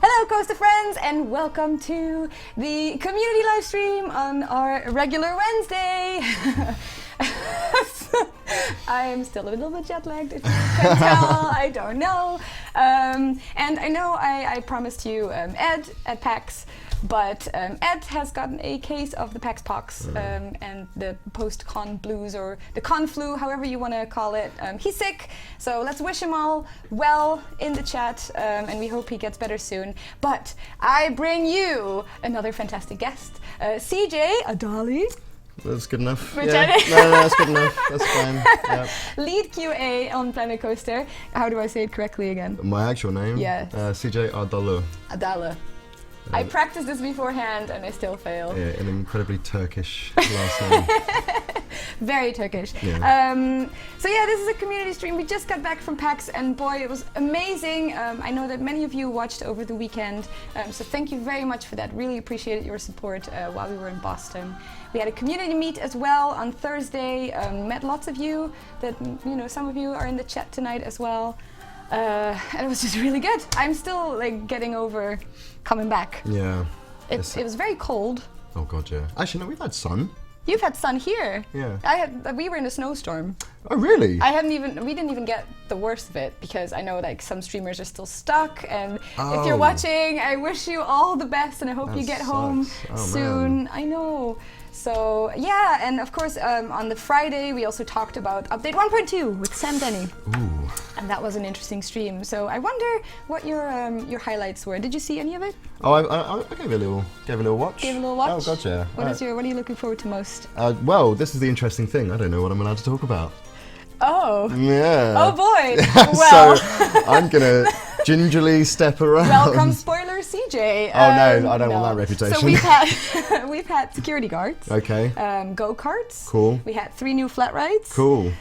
Hello Coaster friends and welcome to the community live stream on our regular Wednesday. I am still a little bit jet lagged if you can tell, I don't know. And I know I promised you Ed at PAX, but Ed has gotten a case of the PAX pox and the post-con blues, or the con flu, however you want to call it. He's sick, so let's wish him all well in the chat, and we hope he gets better soon. But I bring you another fantastic guest, CJ Adali. That's good enough. No, that's good enough. That's fine. Yep. Lead QA on Planet Coaster. How do I say it correctly again? My actual name? Yes. CJ Adali. Adali. I practiced this beforehand and I still fail. Yeah, an incredibly Turkish last name. Very Turkish. Yeah. So yeah, this is a community stream. We just got back from PAX and boy, it was amazing. I know that many of you watched over the weekend, so thank you very much for that. Really appreciated your support while we were in Boston. We had a community meet as well on Thursday. Met lots of you that, you know, some of you are in the chat tonight as well. And it was just really good. I'm still like getting over coming back. Yeah. It was very cold. Oh god, yeah. Actually, no, we've had sun. You've had sun here. Yeah. We were in a snowstorm. Oh really? We didn't even get the worst of it because I know like some streamers are still stuck, and if you're watching, I wish you all the best and I hope you get home soon. I know. So yeah, and of course on the Friday we also talked about update 1.2 with Sam Denny. Ooh. And that was an interesting stream. So I wonder what your highlights were. Did you see any of it? Oh, I gave it a little watch. Gave it a little watch? Oh god, yeah. What are you looking forward to most? Well, this is the interesting thing. I don't know what I'm allowed to talk about. Oh. Yeah. Oh boy. Well. So I'm gonna gingerly step around. Welcome, spoiler CJ. Oh no, I don't want that reputation. So we've had security guards. Okay. Go-karts. Cool. We had 3 new flat rides. Cool.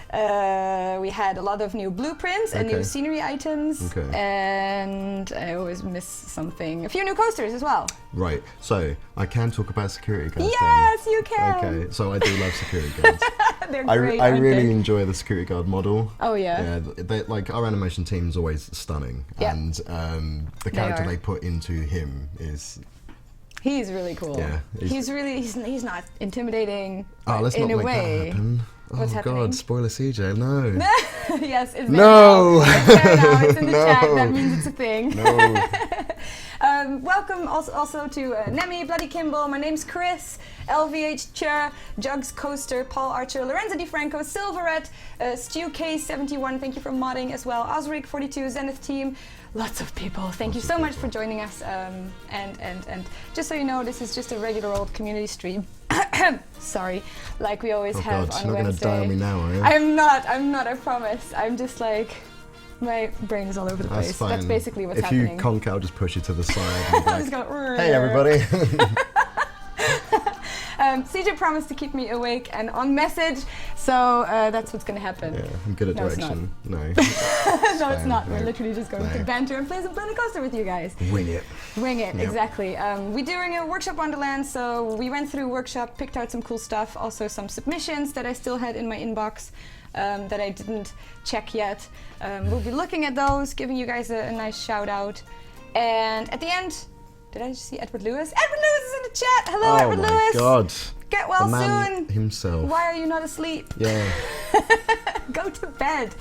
We had a lot of new blueprints and new scenery items. Okay. And I always miss something. A few new coasters as well. Right. So I can talk about security guards. Yes, you can. Okay. So I do love security guards. They're great. I really enjoy the security guard model. Oh yeah. Yeah. Like our animation team is always stunning, and the character they put into him is. He's really cool. Yeah. He's not intimidating. Oh, let's in not a make way. that happen. What's happening? God, spoiler CJ, no. Yes, it's there no. now. It's there now. It's in the No. chat. That means it's a thing. No. Welcome also to Nemi, Bloody Kimball, my name's Chris, LVH Chair, Jugs Coaster, Paul Archer, Lorenzo DiFranco, Silverette, Stu K71, thank you for modding as well, Osric42, Zenith Team, lots of people. Thank you so much for joining us. And just so you know, this is just a regular old community stream. Sorry, like we always have God, on you're not Wednesday. Gonna die on me now, are you? I'm not, I promise. I'm just like, my brain is all over the place. That's fine. That's basically what's happening. If you conk, I'll just push you to the side. And I'll just go, hey everybody. CJ promised to keep me awake and on message, so that's what's going to happen. Yeah, I'm good at direction. No. No, it's not. We're literally just going to banter and play some Planet Coaster with you guys. Wing it. Wing it, exactly. We're doing a workshop Wonderland, so we went through workshop, picked out some cool stuff, also some submissions that I still had in my inbox that I didn't check yet. We'll be looking at those, giving you guys a nice shout out. And at the end, did I just see Edward Lewis? Edward Lewis is in the chat! Hello, Edward Lewis! Oh my god. Get well the man soon! himself. Why are you not asleep? Yeah. Go to bed.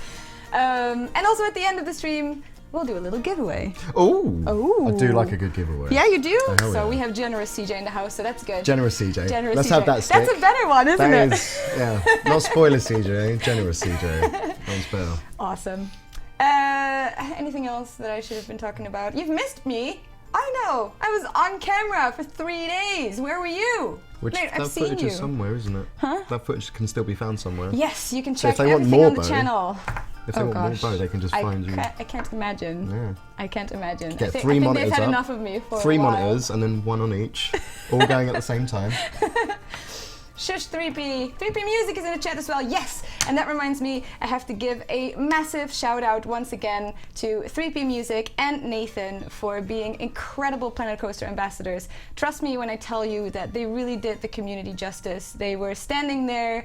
And also at the end of the stream, we'll do a little giveaway. Oh! I do like a good giveaway. Yeah, you do? Oh, so we have Generous CJ in the house, so that's good. Generous CJ. Generous Let's CJ. have that stick. That's a better one, isn't it? That is, yeah. Not spoiler CJ, generous CJ. Sounds better. Awesome. Anything else that I should have been talking about? You've missed me. I know. I was on camera for 3 days. Where were you? Mate, I've seen footage you. is somewhere, isn't it? Huh? That footage can still be found somewhere. Yes, you can So if check they want everything more on the Bo, channel. If they want more Bo, they can just find you. I can't imagine. Yeah. I can't imagine. Get I think 3 monitors they've had up, enough of me for 3 a while. monitors and then 1 on each, all going at the same time. Shush 3P. 3P Music is in the chat as well. Yes! And that reminds me, I have to give a massive shout out once again to 3P Music and Nathan for being incredible Planet Coaster ambassadors. Trust me when I tell you that they really did the community justice. They were standing there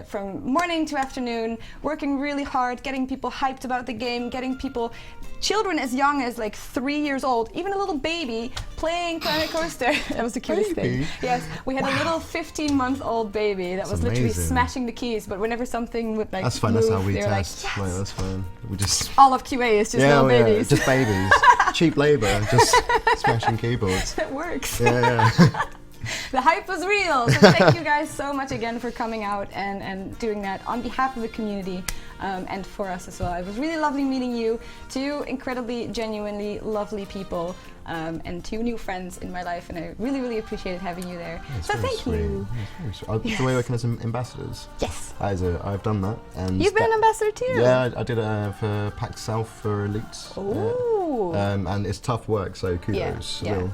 from morning to afternoon, working really hard, getting people hyped about the game, getting people, children as young as like 3 years old, even a little baby, playing Planet Coaster. That was the cutest thing. Yes, we had a little 15-month-old baby that was literally smashing the keys, but whenever something would like that's fine, move, that's how we they were test. like, yes. Like, that's fine. We just all of QA is just little babies. Just babies. Cheap labour, just smashing keyboards. It works. Yeah. The hype was real. So thank you guys so much again for coming out and doing that on behalf of the community and for us as well. It was really lovely meeting you, 2 incredibly, genuinely lovely people and 2 new friends in my life, and I really, really appreciated having you there. So thank you. Yes. So we're working as ambassadors? Yes. I've done that. And you've been an ambassador too? Yeah, I did it for PAX South for Elites. Ooh. And it's tough work, so kudos. Yeah.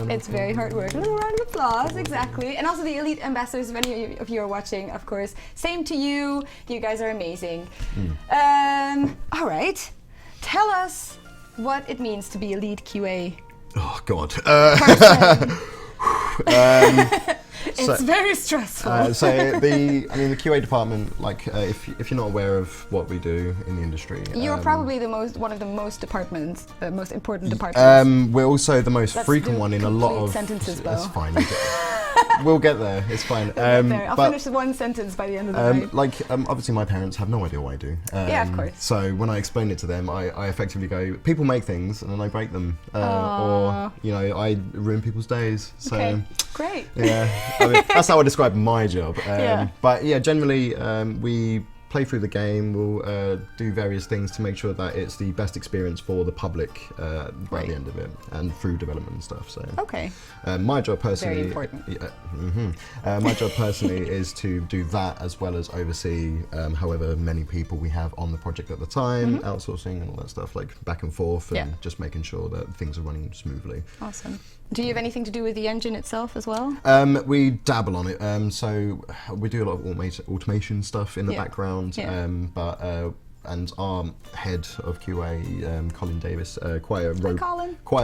It's very hard work. A little round of applause, exactly. And also the Elite ambassadors, if any of you are watching, of course, same to you. You guys are amazing. All right. Tell us what it means to be a lead QA. Oh God. It's very stressful. So the QA department, like if you're not aware of what we do in the industry, you're probably one of the most important departments. We're also the most frequent one in a lot of sentences. That's fine. We'll get there. It's fine. I'll finish one sentence by the end of the night. Obviously, my parents have no idea what I do. Yeah, of course. So when I explain it to them, I effectively go, people make things and then I break them, or I ruin people's days. So okay. Great. Yeah, that's how I describe my job. But yeah, generally we play through the game. We'll do various things to make sure that it's the best experience for the public by the end of it, and through development and stuff. So okay. My job personally, very important. My job personally is to do that as well as oversee however many people we have on the project at the time, outsourcing and all that stuff, like back and forth, and just making sure that things are running smoothly. Awesome. Do you have anything to do with the engine itself as well? We dabble on it. So we do a lot of automation stuff in the background. And our head of QA, Colin Davis, quite a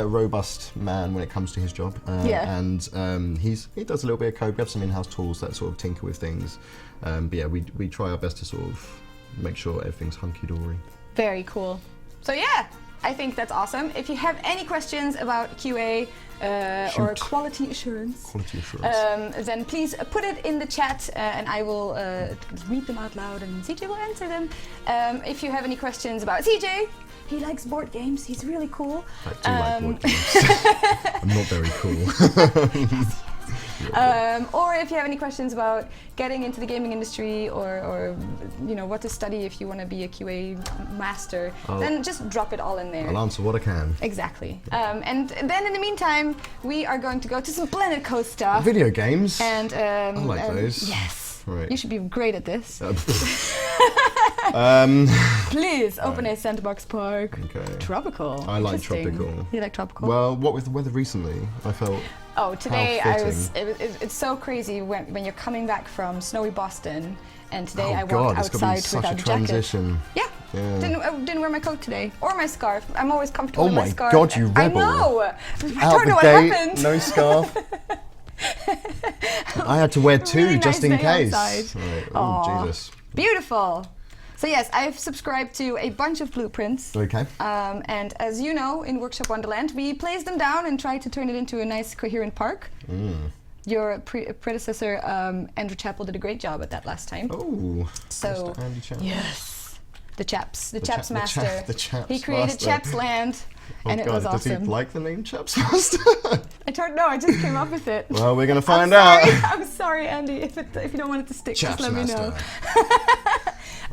robust man when it comes to his job. And he does a little bit of code. We have some in-house tools that sort of tinker with things. But yeah, we try our best to sort of make sure everything's hunky-dory. Very cool. So yeah, I think that's awesome. If you have any questions about QA or quality assurance, then please put it in the chat and I will read them out loud and CJ will answer them. If you have any questions about CJ, he likes board games, he's really cool. I do like board games. I'm not very cool. Or if you have any questions about getting into the gaming industry or what to study if you want to be a QA master, then just drop it all in there. I'll answer what I can. Exactly. And then in the meantime, we are going to go to some Planet Coaster. Video games. And I like those. Yes. Right. You should be great at this. Please open a sandbox park. Okay. Tropical. I like tropical. You like tropical? Well, what with the weather recently, I felt. Oh, today it's so crazy when you're coming back from snowy Boston, and today I walked outside without a transition. Jacket. Yeah. I didn't wear my coat today or my scarf. I'm always comfortable in my scarf. Oh my God, you rebel! I know. I don't know what happened. No scarf. I had to wear 2 really just in case. Right. Oh, Jesus. Beautiful. So yes, I've subscribed to a bunch of blueprints. Okay. And as you know, in Workshop Wonderland, we place them down and try to turn it into a nice, coherent park. Your predecessor, Andrew Chappell, did a great job at that last time. Oh, so Mr. Andy Chappell. Yes, the Chaps Master. The Chaps he created Master. Chaps Land, and it was awesome. Does he like the name Chaps Master? I don't know. I just came up with it. Well, we're gonna find out. I'm sorry, Andy. If you don't want it to stick, Chaps just let me know.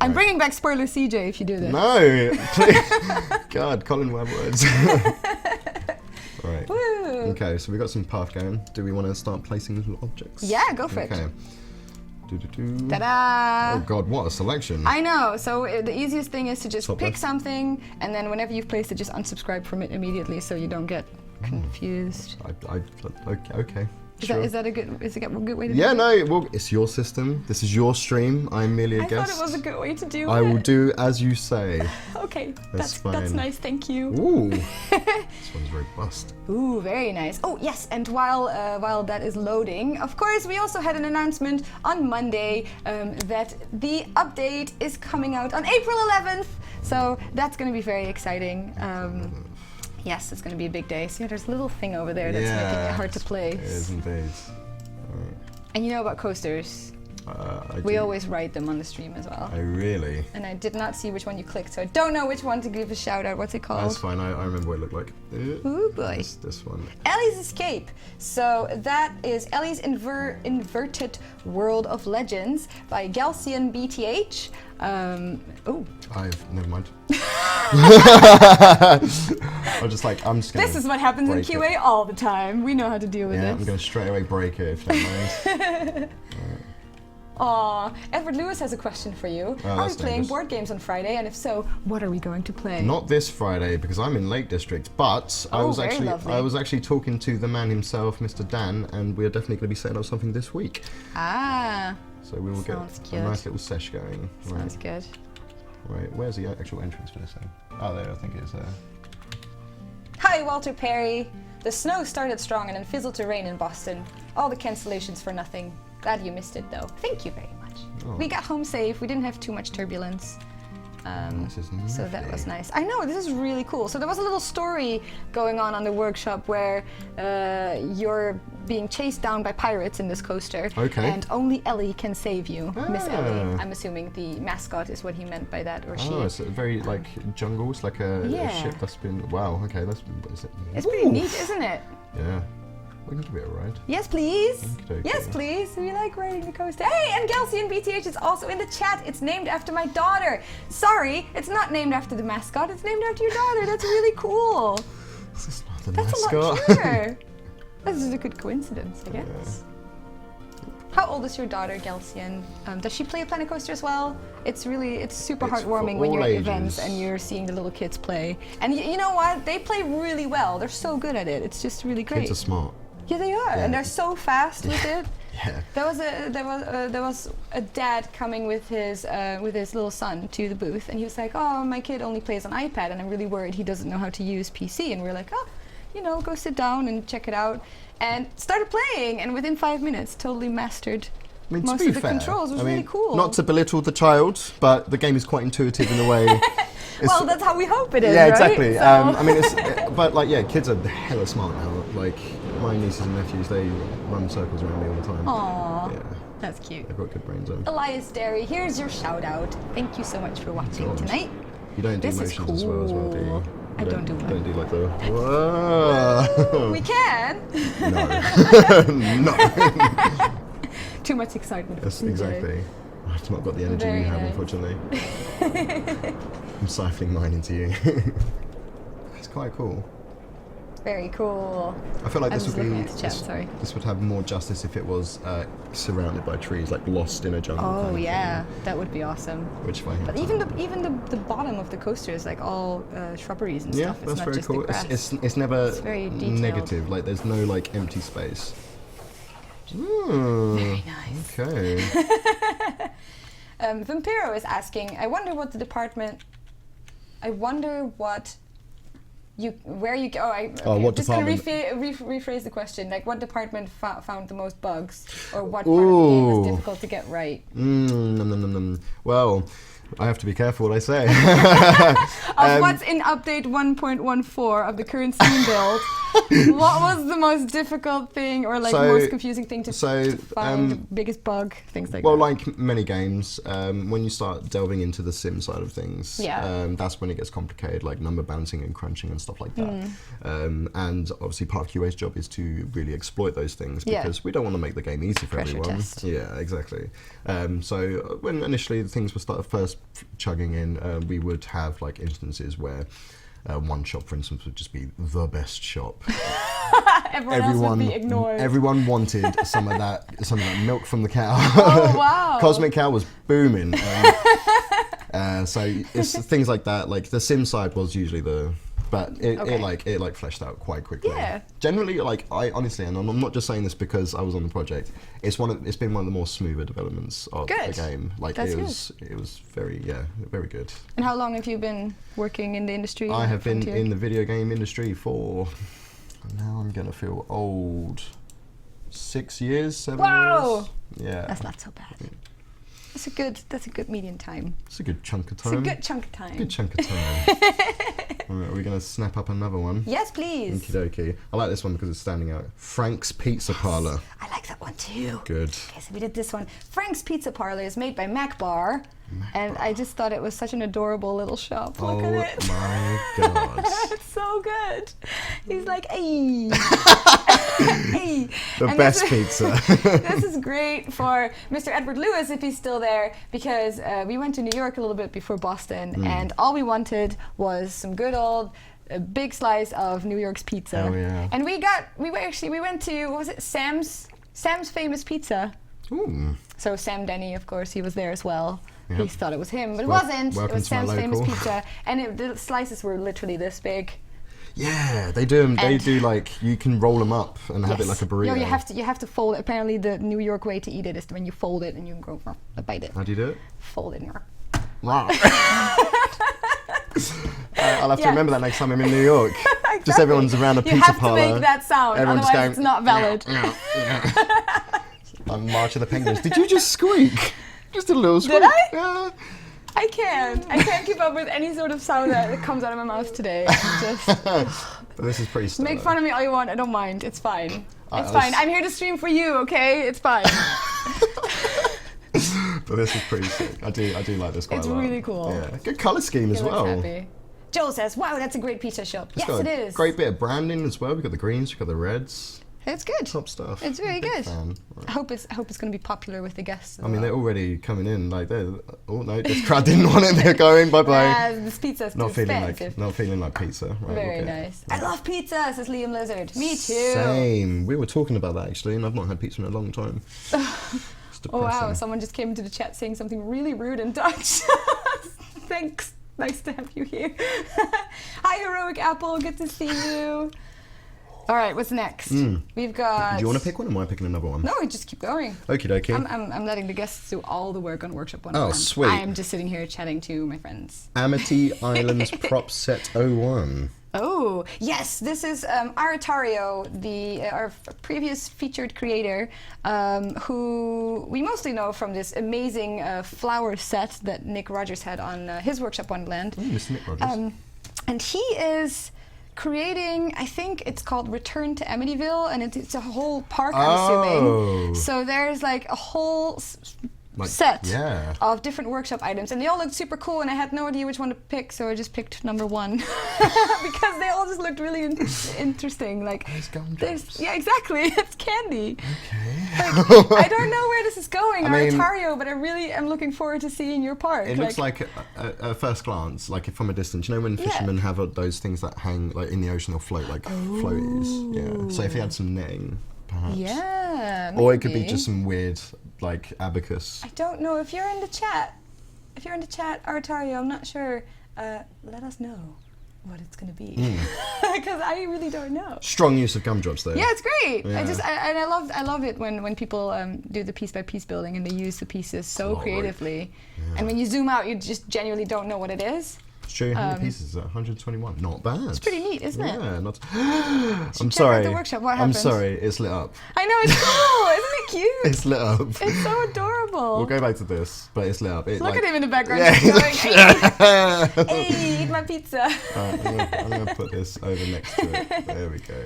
I'm Right. bringing back spoiler CJ if you do this. No, please. God, Colin Webwords. All right. Woo. Okay, so we got some path going. Do we want to start placing little objects? Yeah, go for it. Okay. Ta-da! Oh God, what a selection! I know. So the easiest thing is to just Top pick left. something, and then whenever you've placed it, just unsubscribe from it immediately, so you don't get confused. Okay. Is that a good way to do it? Yeah, no, well, it's your system. This is your stream. I'm merely a guest. I thought it was a good way to do it. I will do as you say. Okay, that's fine. That's nice, thank you. Ooh, this one's robust. Ooh, very nice. Oh yes, and while that is loading, of course, we also had an announcement on Monday that the update is coming out on April 11th. So that's going to be very exciting. Yes, it's going to be a big day. See, there's a little thing over there that's making it hard to place. It is indeed. Right. And you know about coasters? We always write them on the stream as well. Oh, really? And I did not see which one you clicked, so I don't know which one to give a shout out. What's it called? That's fine. I remember what it looked like. Ooh, boy. This one. Ellie's Escape. So that is Ellie's Inverted World of Legends by Galcian BTH. Never mind. I'm just gonna. This is what happens in QA all the time. We know how to deal with Yeah, this. I'm gonna straight away break it if you don't mind. Aw, Edward Lewis has a question for you. Are we playing board games on Friday? And if so, what are we going to play? Not this Friday because I'm in Lake District, but I was actually talking to the man himself, Mr. Dan, and we're definitely going to be setting up something this week. Ah. So we will get a nice little sesh going. Sounds good. Right, where's the actual entrance for this thing? Oh, there, I think it is there. Hi, Walter Perry. The snow started strong and then fizzled to rain in Boston. All the cancellations for nothing. Glad you missed it, though. Thank you very much. Oh. We got home safe. We didn't have too much turbulence. So that was nice. I know, this is really cool. So there was a little story going on the workshop where you're being chased down by pirates in this coaster. Okay. And only Ellie can save you, Miss Ellie. I'm assuming the mascot is what he meant by that, or she. Oh, it's very like jungle. It's like a ship that's been. Wow. Okay, it's pretty neat, isn't it? Yeah. We can give it a ride. Yes, please. Okay. Yes, please. We like riding the coaster. Hey, and Galcian BTH is also in the chat. It's named after my daughter. Sorry, it's not named after the mascot. It's named after your daughter. That's really cool. This is not the That's mascot. a lot cuter. This is a good coincidence, I guess. Yeah. How old is your daughter, Galcian? Does she play a Planet Coaster as well? It's super heartwarming when you're at events and you're seeing the little kids play. And you know what? They play really well. They're so good at it. It's just really great. Kids are smart. Yeah, they are, and they're so fast with it. Yeah. There was a dad coming with his little son to the booth, and he was like, "Oh, my kid only plays on iPad, and I'm really worried he doesn't know how to use PC." And we're like, "Oh, go sit down and check it out." And started playing, and within 5 minutes, totally mastered most of the controls. It was really cool. Not to belittle the child, but the game is quite intuitive in a way. Well, that's how we hope it is, yeah, right? exactly. So. But kids are hella smart now. Like, my nieces and nephews, they run circles around me all the time. Aww, yeah. That's cute. They've got good brains on. Elias Derry, here's your shout out. Thank you so much for watching tonight. You don't do motions as well, do you? I don't do Don't do like the. Whoa. We can. No. No. Too much excitement. Yes, exactly. I've not got the energy you have, unfortunately. I'm siphoning mine into you. It's quite cool. Very cool. I feel like this would have more justice if it was surrounded by trees, like lost in a jungle. Oh yeah, that would be awesome. Which way? But even the bottom of the coaster is like all shrubberies and stuff. Yeah, that's very cool. It's never negative. Like there's no like empty space. Ooh, very nice. Okay. Vampiro is asking. I wonder what what just department? Gonna rephrase the question. Like, what department found the most bugs, or what part of the game was difficult to get right? Well, I have to be careful what I say. Of what's in update 1.14 of the current Steam build, what was the most difficult thing, or like most confusing thing to find, the biggest bug, things like that? Well, like many games, when you start delving into the sim side of things, that's when it gets complicated, like number balancing and crunching and stuff like that. And obviously part of QA's job is to really exploit those things, because we don't want to make the game easy for everyone. Test. Yeah, exactly. So when initially the things were first chugging in, we would have like instances where one shop, for instance, would just be the best shop. Everyone else would be ignored. Everyone wanted some of that milk from the cow. Oh wow! Cosmic Cow was booming. So it's things like that. Like the sim side was usually the But it like fleshed out quite quickly. Yeah. Generally, like I honestly, and I'm not just saying this because I was on the project. It's been one of the more smoother developments of the game. Like it was very good. And how long have you been working in the industry? I have been in the video game industry for, now I'm gonna feel old, 6 years, 7 years. Yeah. That's not so bad. That's a good median time. It's a good chunk of time. It's a good chunk of time. Good chunk of time. Right, are we going to snap up another one? Yes, please. Okie dokie. I like this one because it's standing out. Frank's Pizza Parlor. I like that one too. Good. Okay, so we did this one. Frank's Pizza Parlor is made by Macbar. And I just thought it was such an adorable little shop. Look at it. Oh my god. It's so good. He's like, hey. Hey. The best pizza. This is great for Mr. Edward Lewis if he's still there, because we went to New York a little bit before Boston, and all we wanted was some good old big slice of New York's pizza. Oh yeah. And we went to, what was it, Sam's Famous Pizza. Ooh. So Sam Denny, of course, he was there as well. Yep. He thought it was him, but it wasn't. It was Sam's Famous local. Pizza, and the slices were literally this big. Yeah, they do them. They do like, you can roll them up and have it like a burrito. No, you have to fold it. Apparently, the New York way to eat it is when you fold it and you go bite it. How do you do it? Fold it. Wow. I'll have to remember that next time I'm in New York. Exactly. Just everyone's around a pizza parlor. You have to make that sound, otherwise going, it's not valid. I'm March of the Penguins. Did you just squeak? Just a little squeak. Did I? Yeah. I can't keep up with any sort of sound that comes out of my mouth today. But this is pretty stellar. Make fun of me all you want, I don't mind. It's fine. It's fine. I'm here to stream for you, okay? It's fine. But this is pretty sick. I do like this quite a lot. It's really cool. Yeah. Good colour scheme as well. Happy. Joel says, wow, that's a great pizza shop. Yes, it is. Great bit of branding as well. We've got the greens, we've got the reds. It's good. Top stuff. It's very good. Fan. Right. I hope it's going to be popular with the guests. I mean, they're already coming in. Like, oh no, this crowd didn't want it. They're going. Bye bye. This pizza's not too feeling expensive. not feeling like pizza. Right, very nice. I love pizza, says Liam Lizard. Me too. Same. We were talking about that actually, and I've not had pizza in a long time. Oh wow! Someone just came into the chat saying something really rude in Dutch. Thanks. Nice to have you here. Hi, Heroic Apple. Good to see you. All right, what's next? We've got... Do you want to pick one, or am I picking another one? No, we just keep going. Okie dokie. I'm letting the guests do all the work on Workshop Wonderland. Oh, sweet. I am just sitting here chatting to my friends. Amity Islands Prop Set 01. Oh, yes, this is Aratario, our previous featured creator, who we mostly know from this amazing flower set that Nick Rogers had on his Workshop Wonderland. Mr. Nick Rogers. And he is creating, I think it's called Return to Amityville, and it's a whole park, I'm assuming. So there's like a whole set of different workshop items, and they all looked super cool, and I had no idea which one to pick, so I just picked number one because they all just looked really interesting. Like, yeah, exactly. It's candy. Okay. Like, I don't know where this is going, Aratario, but I really am looking forward to seeing your park. It looks like at first glance, like from a distance, you know when fishermen have those things that hang like in the ocean, they'll float like floaties. Yeah. So if you had some netting, perhaps. Yeah. Or it could be just some weird like abacus. I don't know. If you're in the chat, Aratario, I'm not sure. Let us know what it's going to be, because I really don't know. Strong use of gumdrops though. Yeah, it's great. Yeah. I love it when people do the piece by piece building and they use the pieces so creatively. Yeah. And when you zoom out, you just genuinely don't know what it is. It's true. How many pieces is that? 121. Not bad. It's pretty neat, isn't it? Yeah, not. I'm sorry. The workshop. What happened? I'm sorry. It's lit up. I know, it's cool. Isn't it cute? It's lit up. It's so adorable. We'll go back to this, but it's lit up. Look at him in the background. Yeah. Going, hey, eat my pizza. I'm gonna put this over next to it. There we go.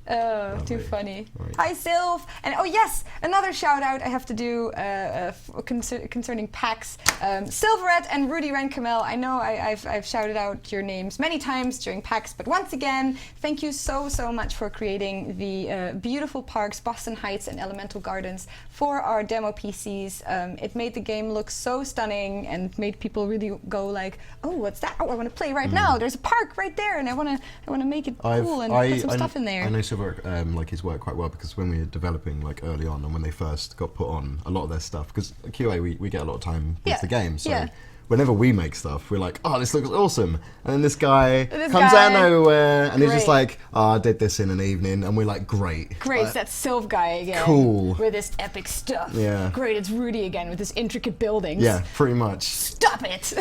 Oh, too funny. Right. Hi, Sylv. And oh yes, another shout out I have to do concerning PAX. Silverette and Rudy Rankamel. I know I've shouted out your names many times during PAX, but once again, thank you so much for creating the beautiful parks, Boston Heights and Elemental Gardens, for our demo PCs. It made the game look so stunning and made people really go like, oh, what's that? Oh, I want to play right now. There's a park right there, and I want to make it cool and put some stuff in there. I know like his work quite well, because when we were developing like early on and when they first got put on, a lot of their stuff, because QA we get a lot of time with the game, so whenever we make stuff, we're like, oh, this looks awesome. And then this guy comes out of nowhere and he's just like, oh, I did this in an evening. And we're like, great. Great, it's that Sylph guy again. Cool. With this epic stuff. Yeah. Great, it's Rudy again with his intricate buildings. Yeah, pretty much. Stop it!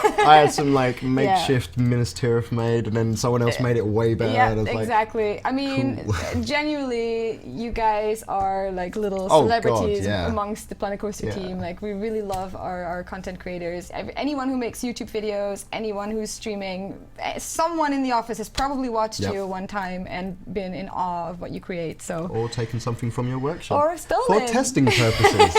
I had some like makeshift Minas Tirith made, and then someone else made it way better. Yeah, and I was exactly. Like, I mean, cool. Genuinely, you guys are like little celebrities amongst the Planet Coaster team. Like, we really love our content creators. Anyone who makes YouTube videos, anyone who's streaming, someone in the office has probably watched you one time and been in awe of what you create. So, or taken something from your workshop, or stolen for testing purposes.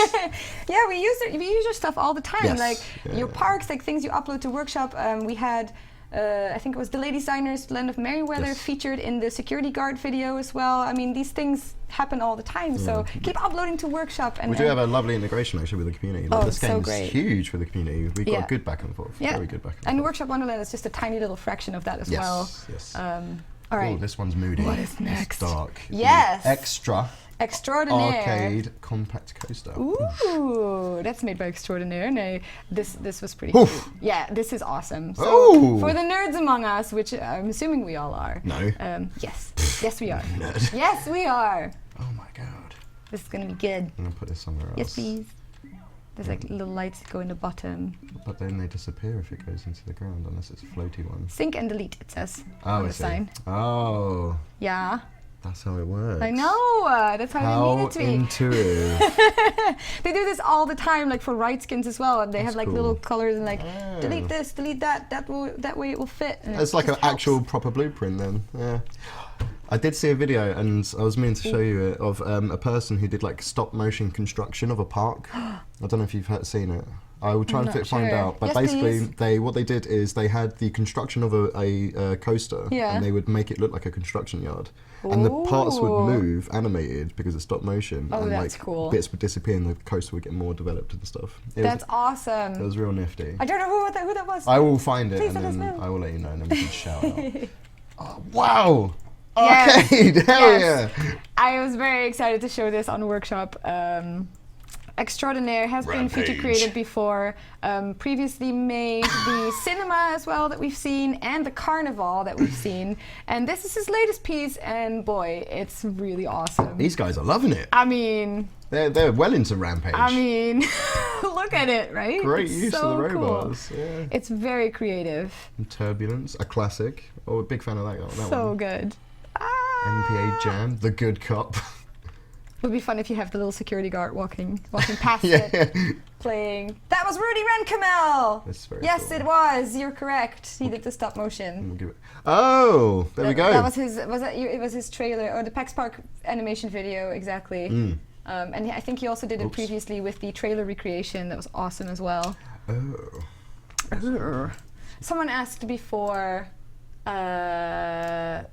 Yeah, we use your stuff all the time. Yes. Like your parks, like things you upload to workshop. We had. I think it was the Lady Designers Land of Merryweather featured in the security guard video as well. I mean, these things happen all the time, so keep uploading to workshop. And we do have a lovely integration actually with the community. Like, this game is huge for the community. We've got a good back and forth. Very good back and forth. And Workshop Wonderland is just a tiny little fraction of that as well. Yes. All right. Oh, this one's moody. What is next? It's dark. Yes. Extra. Extraordinaire. Arcade compact coaster. Ooh, that's made by Extraordinaire. No, this was pretty cool. Yeah, this is awesome. So for the nerds among us, which I'm assuming we all are. No. Yes. Yes, we are. Nerd. Yes, we are. Oh my god. This is gonna be good. I'm gonna put this somewhere else. Yes, please. There's like little lights that go in the bottom. But then they disappear if it goes into the ground, unless it's a floaty one. Sync and delete, it says on the sign. Oh. Yeah. That's how it works. I know. That's how we need it to be. Intuitive. They do this all the time, like for ride skins as well. And they have like little colors and like delete this, delete that. That way it will fit. It's like an actual proper blueprint then. Yeah. I did see a video, and I was meaning to show you it, of a person who did like stop motion construction of a park. I don't know if you've seen it. I will try and find out. But basically, what they did is they had the construction of a coaster, and they would make it look like a construction yard. And the parts would move animated because of stop motion. Oh, and that's like cool. Bits would disappear and the coaster would get more developed and stuff. That's awesome. It was real nifty. I don't know who that was. I will find it and then I will let you know and then we can shout out. Oh, wow! Arcade! Hell yeah! I was very excited to show this on Workshop. Extraordinaire has been feature created before, previously made the cinema as well that we've seen and the carnival that we've seen, and this is his latest piece, and boy, it's really awesome. These guys are loving it. I mean, they're well into Rampage. I mean, look at it, right? Great use of the robots. Cool. Yeah. It's very creative. And Turbulence, a classic. Oh, a big fan of that one. So good. NPA Jam, the good cop. It would be fun if you have the little security guard walking past it, playing. That was Rudy Renkamel! That's very yes, cool. It was. You're correct. He did the stop motion. Oh, there we go. That was his. It was his trailer or the PAX Park animation video exactly. And I think he also did it previously with the trailer recreation. That was awesome as well. Someone asked before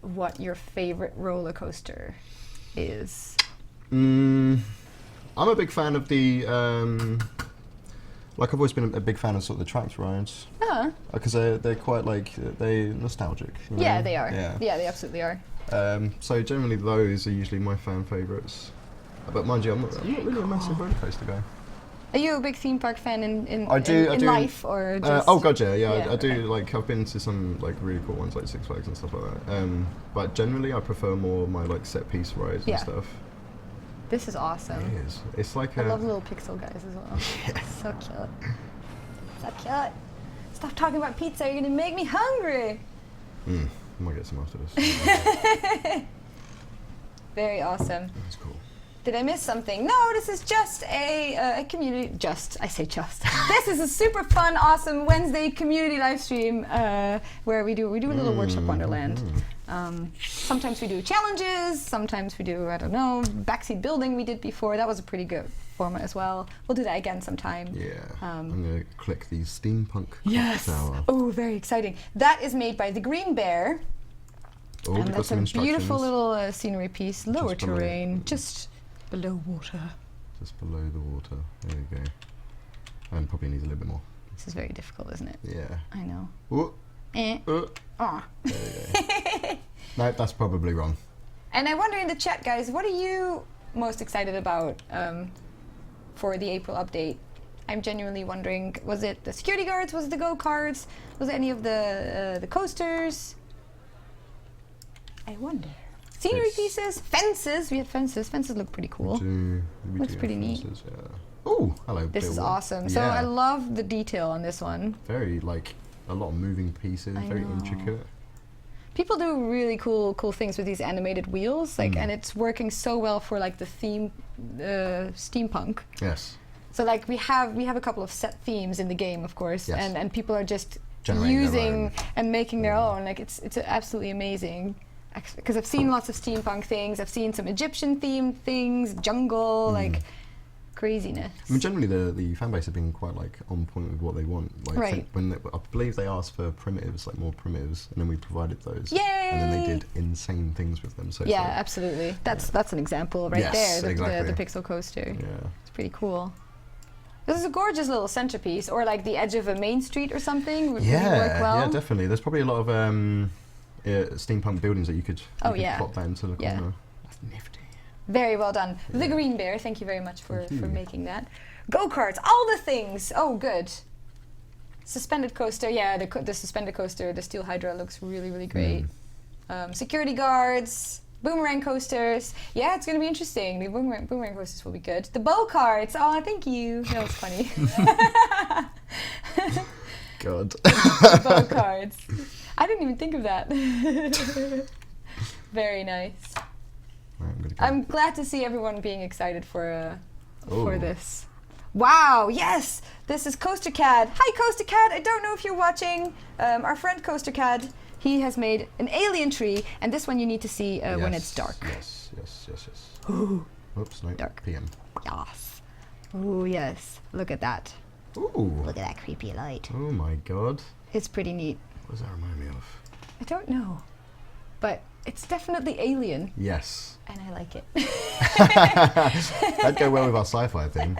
what your favorite roller coaster is. I'm a big fan of the, like I've always been a big fan of sort of the tracked rides. Because they're quite like, they're nostalgic. You know? Yeah, they are. Yeah, they absolutely are. So generally those are usually my fan favourites. But mind you, I'm not really a massive roller coaster guy. Are you a big theme park fan in life or just? Oh god, yeah. I do. Like I've been to some like really cool ones like Six Flags and stuff like that. But generally, I prefer more my like set piece rides and stuff. This is awesome. It is. It's like I love little pixel guys as well. So cute. So cute. Stop talking about pizza. You're gonna make me hungry. I might get some after this. Very awesome. That's cool. Did I miss something? No, this is just a community. I say just. This is a super fun, awesome Wednesday community live stream where we do a little workshop Wonderland. Sometimes we do challenges. Sometimes we do, I don't know, backseat building we did before. That was a pretty good format as well. We'll do that again sometime. Yeah. I'm gonna click the steampunk. Yes. Tower. Oh, very exciting. That is made by the Green Bear. Oh, and that's a beautiful little scenery piece. Lower terrain, just below water. Just below the water. There we go. And probably needs a little bit more. This is very difficult, isn't it? Yeah. I know. There we go. No, that's probably wrong. And I wonder in the chat, guys, what are you most excited about for the April update? I'm genuinely wondering, was it the security guards? Was it the go-karts? Was it any of the coasters? I wonder. Scenery pieces, fences. We had fences. Fences look pretty cool. We Looks do pretty have neat. fences, yeah. Oh, hello. This is Bill. awesome. So I love the detail on this one. Very like a lot of moving pieces. Very intricate. People do really cool things with these animated wheels, like, and it's working so well for like the theme, steampunk. Yes. So like we have a couple of set themes in the game, of course, and people are just Generating using and making their own. Like it's absolutely amazing. Because I've seen lots of steampunk things. I've seen some Egyptian themed things, jungle, like craziness. I mean, generally the fan base have been quite like on point with what they want. Like I believe they asked for primitives, like more primitives, and then we provided those. Yay! And then they did insane things with them. So yeah, absolutely. That's an example right there. Exactly. The pixel coaster. Yeah. It's pretty cool. This is a gorgeous little centerpiece, or like the edge of a main street or something. Would really work well. Yeah, definitely. There's probably a lot of steampunk buildings that you could plop that into the corner. That's nifty. Very well done. The Green Bear, thank you very much for making that. Go-karts, all the things. Oh, good. Suspended coaster, the suspended coaster, the Steel Hydra looks really, really great. Security guards, boomerang coasters. Yeah, it's going to be interesting. The boomerang coasters will be good. The bow carts. Oh, thank you. That was funny. God. Bow carts. I didn't even think of that. Very nice. Right, I'm glad to see everyone being excited for this. Wow, yes! This is Coaster Cad. Hi, Coaster Cad! I don't know if you're watching. Our friend Coaster Cad, he has made an alien tree, and this one you need to see when it's dark. Yes. Ooh. Oops, no. Dark. PM. Yes. Oh, yes. Look at that. Ooh. Look at that creepy light. Oh my God. It's pretty neat. What does that remind me of? I don't know. But it's definitely alien. Yes. And I like it. That'd go well with our sci-fi thing.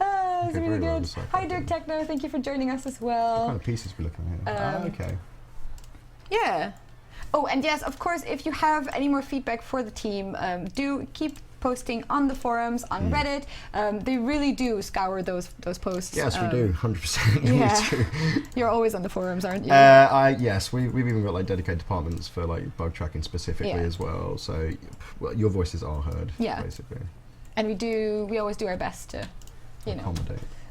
It's really good. Hi, Dirk Techno. Thank you for joining us as well. What kind of pieces we're looking at here? Okay. Yeah. Oh, and yes, of course, if you have any more feedback for the team, do keep posting on the forums, on Reddit. They really do scour those posts. Yes, we do, 100%. Yeah. We do. You're always on the forums, aren't you? Yes, we've even got like dedicated departments for like bug tracking specifically as well. So your voices are heard, basically. And we always do our best to,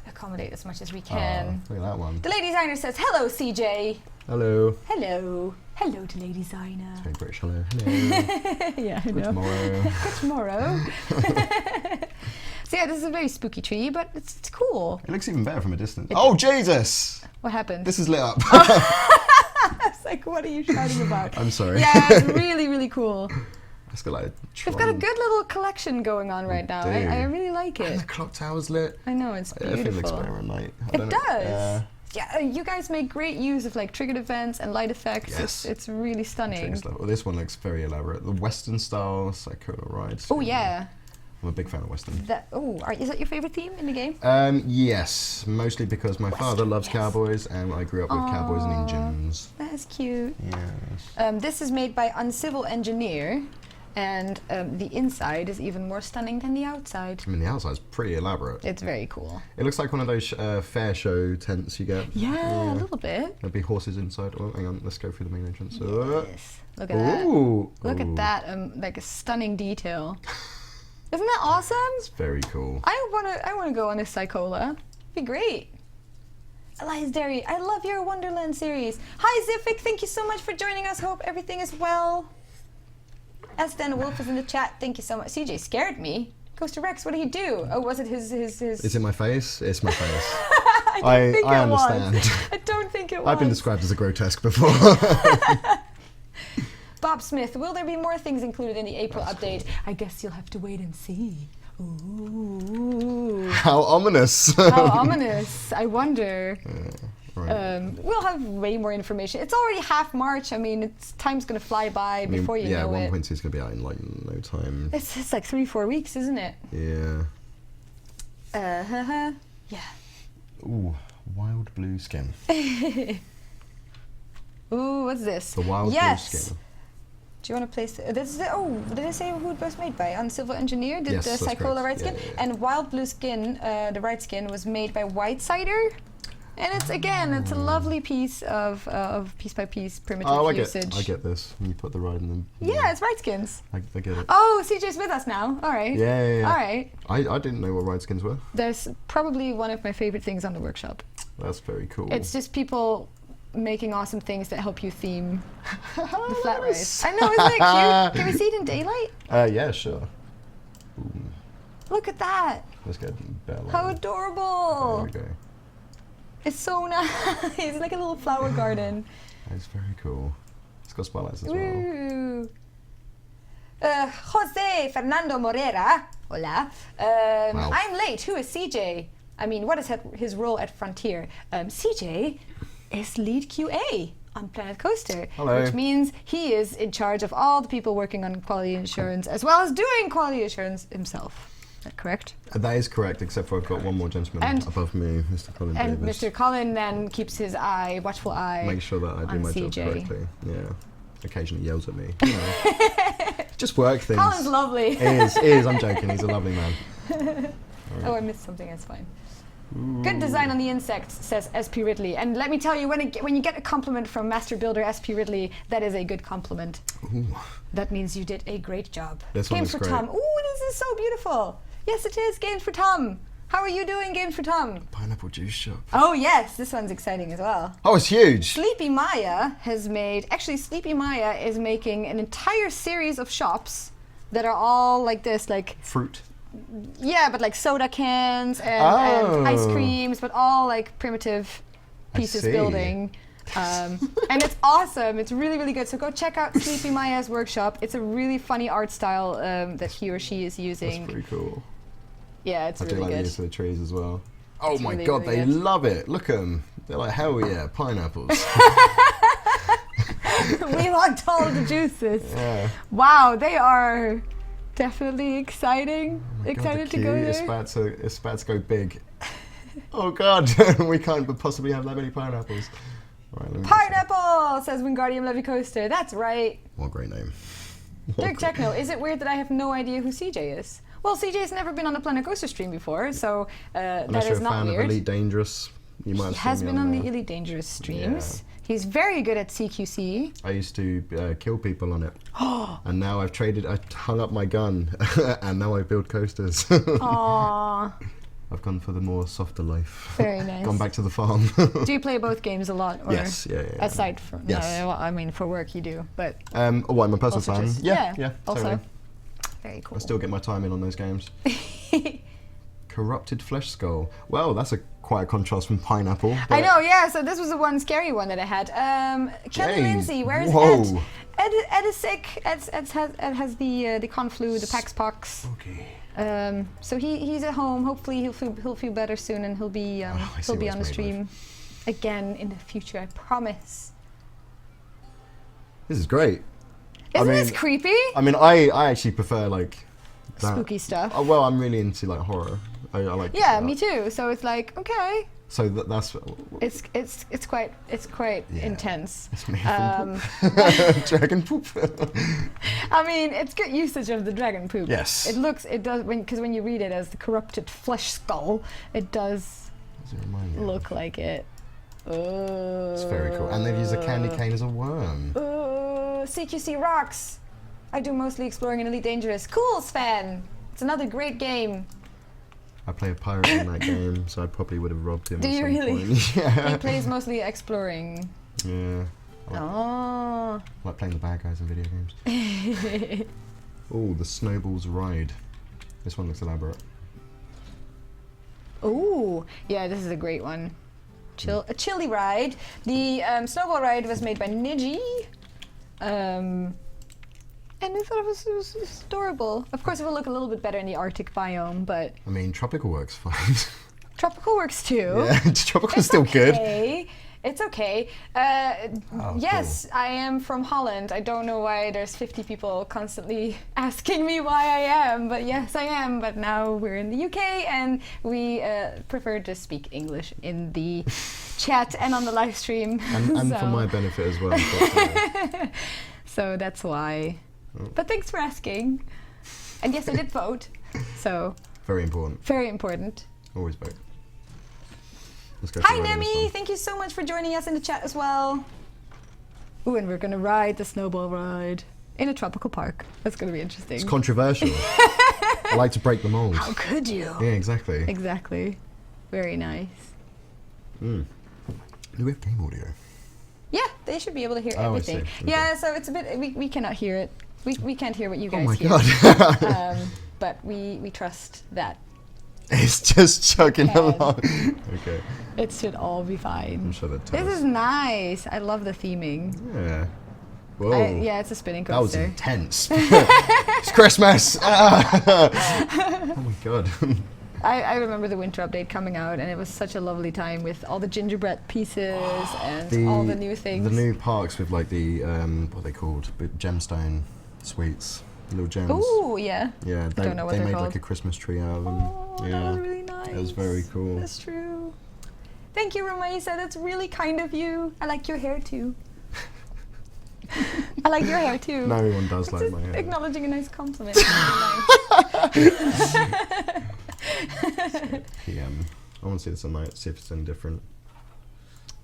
accommodate as much as we can. Look at that one. The Lady Designer says, hello, CJ. Hello. Hello. Hello to Lady Designer. It's very British, hello. Yeah, I know. Good tomorrow. Good tomorrow. So yeah, this is a very spooky tree, but it's cool. It looks even better from a distance. Oh, Jesus! What happened? This is lit up. I was like, what are you shouting about? I'm sorry. Yeah, it's really, really cool. It's got like They've got a good little collection going on right now. I really like it. And the clock tower's lit. I know, it's beautiful. Everything looks better at night. It does. Yeah, you guys make great use of like triggered events and light effects. Yes. It's really stunning. Well, this one looks very elaborate. The Western style Psychola rides. Oh yeah. I'm a big fan of Western. Is that your favorite theme in the game? Yes, mostly because my father loves cowboys and I grew up with cowboys and Indians. That's cute. Yes. This is made by Uncivil Engineer. And the inside is even more stunning than the outside. I mean, the outside's pretty elaborate. It's very cool. It looks like one of those fair show tents you get. Yeah, a little bit. There'll be horses inside. Oh, hang on, let's go through the main entrance. Yes. Look at that. Look at that, like a stunning detail. Isn't that awesome? It's very cool. I wanna go on a Psychola. It'd be great. Elias Derry, I love your Wonderland series. Hi Zifik, thank you so much for joining us. Hope everything is well. Stan Wolf is in the chat. Thank you so much. CJ scared me. Coaster Rex, what did he do? Oh, was it his? Is it my face? It's my face. I understand. I don't think it was. I've been described as a grotesque before. Bob Smith, will there be more things included in the April update? Cool. I guess you'll have to wait and see. Ooh. How ominous. How ominous. I wonder. Right. We'll have way more information. It's already half March. I mean, time's going to fly by before you know it. Yeah, 1.2 is going to be out in like no time. It's like 3-4 weeks, isn't it? Yeah. Yeah. Ooh, wild blue skin. Ooh, what's this? The wild blue skin. Do you want to place this? Did I say who it was made by? Civil Engineer did yes, the Cycola right skin, and Wild Blue Skin, the right skin was made by White Cider, and it's a lovely piece of piece by piece primitive usage. I get this. When you put the ride in them. Yeah, it's right skins. I get it. Oh, CJ's with us now. All right. Yeah. All right. I didn't know what ride skins were. There's probably one of my favorite things on the workshop. That's very cool. It's just people making awesome things that help you theme the flat ride. I know, isn't it cute? Can we see it in daylight? Yeah, sure. Ooh. Look at that. Let's get better. How adorable. There we go. It's so nice. It's like a little flower garden. That's very cool. It's got spotlights as well. Woo. Jose Fernando Morera. Hola. Wow. I'm late. Who is CJ? I mean, what is his role at Frontier? CJ is lead QA on Planet Coaster. Hello. Which means he is in charge of all the people working on quality assurance as well as doing quality assurance himself. Is that correct? That is correct, except for I've got one more gentleman above me, Mr. Colin And Davis. Mr. Colin then keeps his watchful eye. Make sure that I do my CJ. job correctly. Yeah. Occasionally yells at me. You know. Just work things. Colin's lovely. He is. I'm joking. He's a lovely man. Right. Oh, I missed something. That's fine. Ooh. Good design on the insects, says SP Ridley. And let me tell you, when you get a compliment from Master Builder SP Ridley, that is a good compliment. Ooh. That means you did a great job. This Games for great. Tom. Ooh, this is so beautiful. Yes, it is. Games for Tom. How are you doing, Games for Tom? Pineapple juice shop. Oh, yes. This one's exciting as well. Oh, it's huge. Sleepy Maya has made... Actually, Sleepy Maya is making an entire series of shops that are all like this, like... Fruit. Yeah, but like soda cans and ice creams, but all like primitive pieces building. And it's awesome. It's really, really good. So go check out Sleepy Maya's workshop. It's a really funny art style that he or she is using. That's pretty cool. Yeah, it's really good. I do like the good. use of the trees as well. Oh my really, god, really they good. love it. Look at them. They're like, hell yeah, pineapples. We want all the juices. Yeah. Wow, they are definitely exciting. Oh Excited god, to go there. It's about to go big. Oh god, we can't possibly have that many pineapples. Right, Pineapple, says Wingardium Leviosa. That's right. What a great name. Dirk Techno, is it weird that I have no idea who CJ is? Well, CJ has never been on the Planet Coaster stream before, so that is not fan weird. of Elite Dangerous, you might have He has seen me been on the there. Elite Dangerous streams. He's very good at CQC. I used to kill people on it. And now I hung up my gun, and now I build coasters. Aww. I've gone for the more softer life. Very nice. Gone back to the farm. Do you play both games a lot? Or Yes, yeah. Aside from, yes. no, I mean, for work you do, but... What, my personal also time? just- Yeah, also. totally. Very cool. I still get my time in on those games. Corrupted Flesh Skull. Well, that's quite a contrast from Pineapple. I know, yeah, so this was the one scary one that I had. Kelly Jeez. Lindsay, where's Whoa. Ed? Ed is sick. Ed has the Conflu, the Pax Pox. Okay. So he's at home. Hopefully he'll feel better soon, and he'll be on the stream again in the future. I promise. This is great. Isn't this creepy? I mean, I actually prefer like that. Spooky stuff. Oh, well, I'm really into like horror. I like. Yeah, me too. So it's like okay. So that's. It's quite intense. It's made from poop. Dragon poop. I mean, it's good usage of the dragon poop. Yes. It does because when you read it as the corrupted flesh skull, it does look like it. Oh. It's very cool, and they've used a candy cane as a worm. CQC rocks. I do mostly exploring in Elite Dangerous. Cool, Sven. It's another great game. I play a pirate in that game, so I probably would have robbed him. Do at you some really? Point. Yeah. He plays mostly exploring. Yeah. I like playing the bad guys in video games. Oh, the Snowballs Ride. This one looks elaborate. Oh, yeah, this is a great one. A chilly ride. The snowball ride was made by Niji. And I thought it was adorable. Of course, it will look a little bit better in the Arctic biome, but... I mean, Tropical works fine. Tropical works too. Yeah, Tropical's still good. It's okay. Yes, cool. I am from Holland. I don't know why there's 50 people constantly asking me why I am, but yes, I am. But now we're in the UK and we prefer to speak English in the chat and on the live stream. And so. For my benefit as well. So that's why. But thanks for asking. And yes, I did vote. So. Very important. Very important. Always vote. Let's go. Hi, Nemi. Thank you so much for joining us in the chat as well. Ooh, and we're gonna ride the snowball ride in a tropical park. That's gonna be interesting. It's controversial. I like to break the mold. How could you? Yeah, exactly. Exactly. Very nice. Do we have game audio? Yeah, they should be able to hear everything. I see. Yeah, so it's a bit. We cannot hear it. We can't hear what you guys hear. Oh my god. But we trust that. It's just chugging along. Okay. It should all be fine. I'm sure that This is nice. I love the theming. Yeah. Whoa. Yeah, it's a spinning That was coaster. intense. It's Christmas. Oh my god. I remember the winter update coming out, and it was such a lovely time with all the gingerbread pieces and all the new things. The new parks with like the what are they called? Gemstone sweets, little gems. Ooh, yeah. Yeah, I don't know what they they're made called. like a Christmas tree out of them. Oh, yeah, that was really nice. It was very cool. That's true. Thank you, Ramaisa. That's really kind of you. I like your hair too. I like your hair too. No one does like my hair. Acknowledging a nice compliment. PM. I want to see this at night, see if it's any different.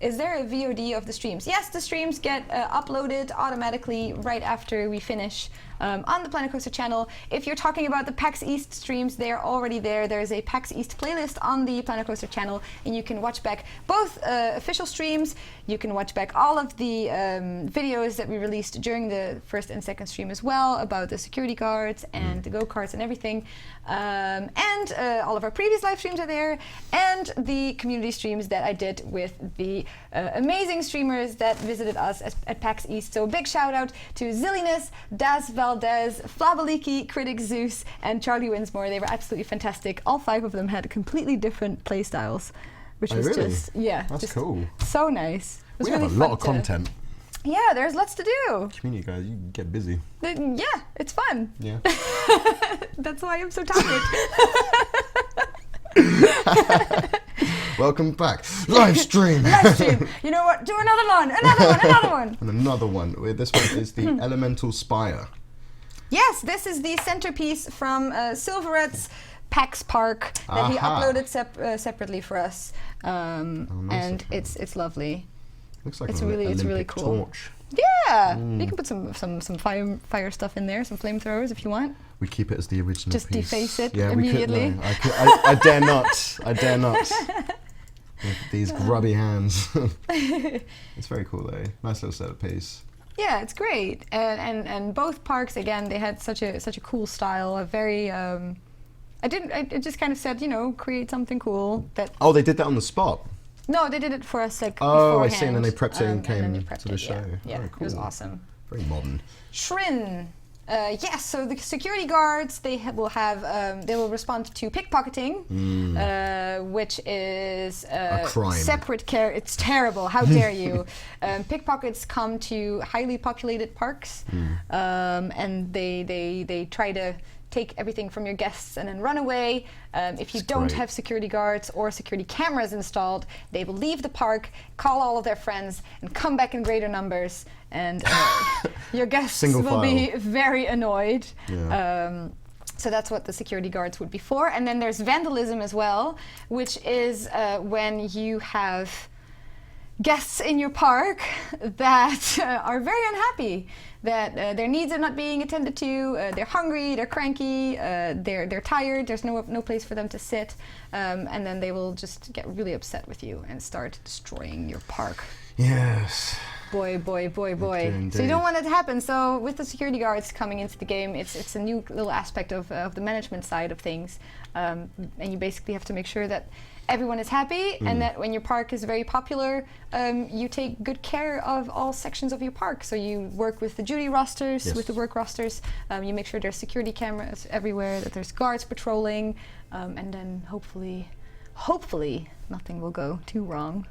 Is there a VOD of the streams? Yes, the streams get uploaded automatically right after we finish on the Planet Coaster channel. If you're talking about the PAX East streams, they're already there. There's a PAX East playlist on the Planet Coaster channel, and you can watch back both official streams. You can watch back all of the videos that we released during the first and second stream as well, about the security guards and the go-karts and everything. And all of our previous live streams are there, and the community streams that I did with the amazing streamers that visited us at PAX East. So a big shout out to Zilliness, Daz Valdez, Flabaliki, Critic Zeus, and Charlie Winsmore. They were absolutely fantastic. All 5 of them had completely different play styles, which was really? just, yeah. That's just cool. So nice. It was We really have a lot fun of content. Yeah, there's lots to do. Community guys, you get busy. Yeah, it's fun. Yeah. That's why I'm so tired. Welcome back. Live stream. Live stream. You know what? Do another one. Another one. And another one. This one is the Elemental Spire. Yes, this is the centerpiece from Silverette's PAX Park that he uploaded separately for us, nice and it's lovely. Looks like It's an really Olympic cool. torch. Yeah, you can put some fire stuff in there, some flamethrowers if you want. We keep it as the original Just piece. deface it yeah, immediately. We could, no, I dare not. I dare not. With these grubby hands. It's very cool though. Nice little setup piece. Yeah, it's great, and both parks again. They had such a cool style. A very I just kind of said, you know, create something cool that. Oh, they did that on the spot. No, they did it for us like Oh, beforehand. I see, and then they prepped it and came then they prepped to the it, show. Yeah, Very cool. It was awesome. Very modern. Shrin. Yes, so the security guards, they will respond to pickpocketing, which is a crime. Separate care. It's terrible. How dare you? Pickpockets come to highly populated parks, and they try to take everything from your guests and then run away. If you don't have security guards or security cameras installed, they will leave the park, call all of their friends, and come back in greater numbers. And your guests will be very annoyed. Yeah. So that's what the security guards would be for. And then there's vandalism as well, which is when you have guests in your park that are very unhappy, that their needs are not being attended to, they're hungry, they're cranky, they're tired, there's no place for them to sit, and then they will just get really upset with you and start destroying your park. Yes. Boy. So you don't want it to happen. So with the security guards coming into the game, it's a new little aspect of the management side of things, and you basically have to make sure that everyone is happy, and that when your park is very popular, you take good care of all sections of your park. So you work with the duty rosters, with the work rosters, you make sure there's security cameras everywhere, that there's guards patrolling, and then hopefully nothing will go too wrong.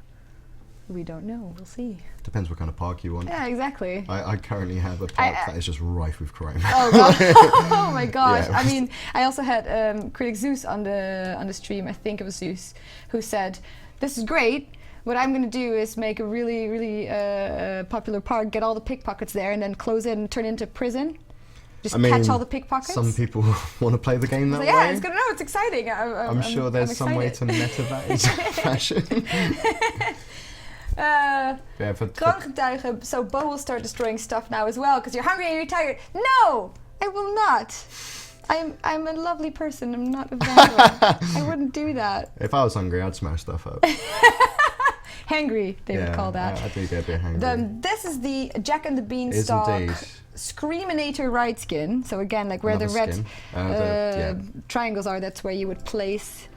We don't know, we'll see. Depends what kind of park you want. Yeah, exactly. I currently have a park that is just rife with crime. Oh god! Oh my gosh! Yeah, I mean, I also had Critic Zeus on the stream. I think it was Zeus who said, "This is great. what I'm going to do is make a really, really popular park, get all the pickpockets there, and then close it and turn it into prison. Just catch all the pickpockets. Some people want to to play the game that way. Yeah, it's good to know. It's exciting. I'm sure there's some way to meta that into fashion. Kroongetuigen, so Bo will start destroying stuff now as well, because you're hungry and you're tired. No, I will not. I'm a lovely person. I'm not a vandal. I wouldn't do that. If I was hungry, I'd smash stuff up. Hangry, they would call that. I do get a bit hangry. This is the Jack and the Beanstalk Screaminator ride skin. So again, like where Another the red triangles are, that's where you would place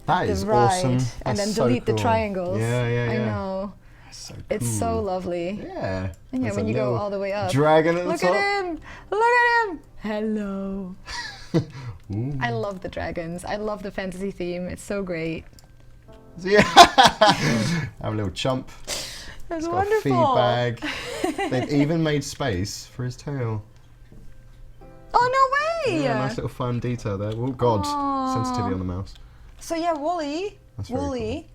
that is the ride awesome. and then so delete cool. the triangles. Yeah. I know. So cool. It's so lovely. Yeah. And yeah, when you go all the way up. Dragon at the top. Look at him! Look at him! Hello. I love the dragons. I love the fantasy theme. It's so great. Yeah. Have a little chump. That's got wonderful. A feed bag. They've even made space for his tail. Oh, no way! Yeah, nice little fun detail there. Oh, God. Aww. Sensitivity on the mouse. So, yeah, Wooly. That's very Cool.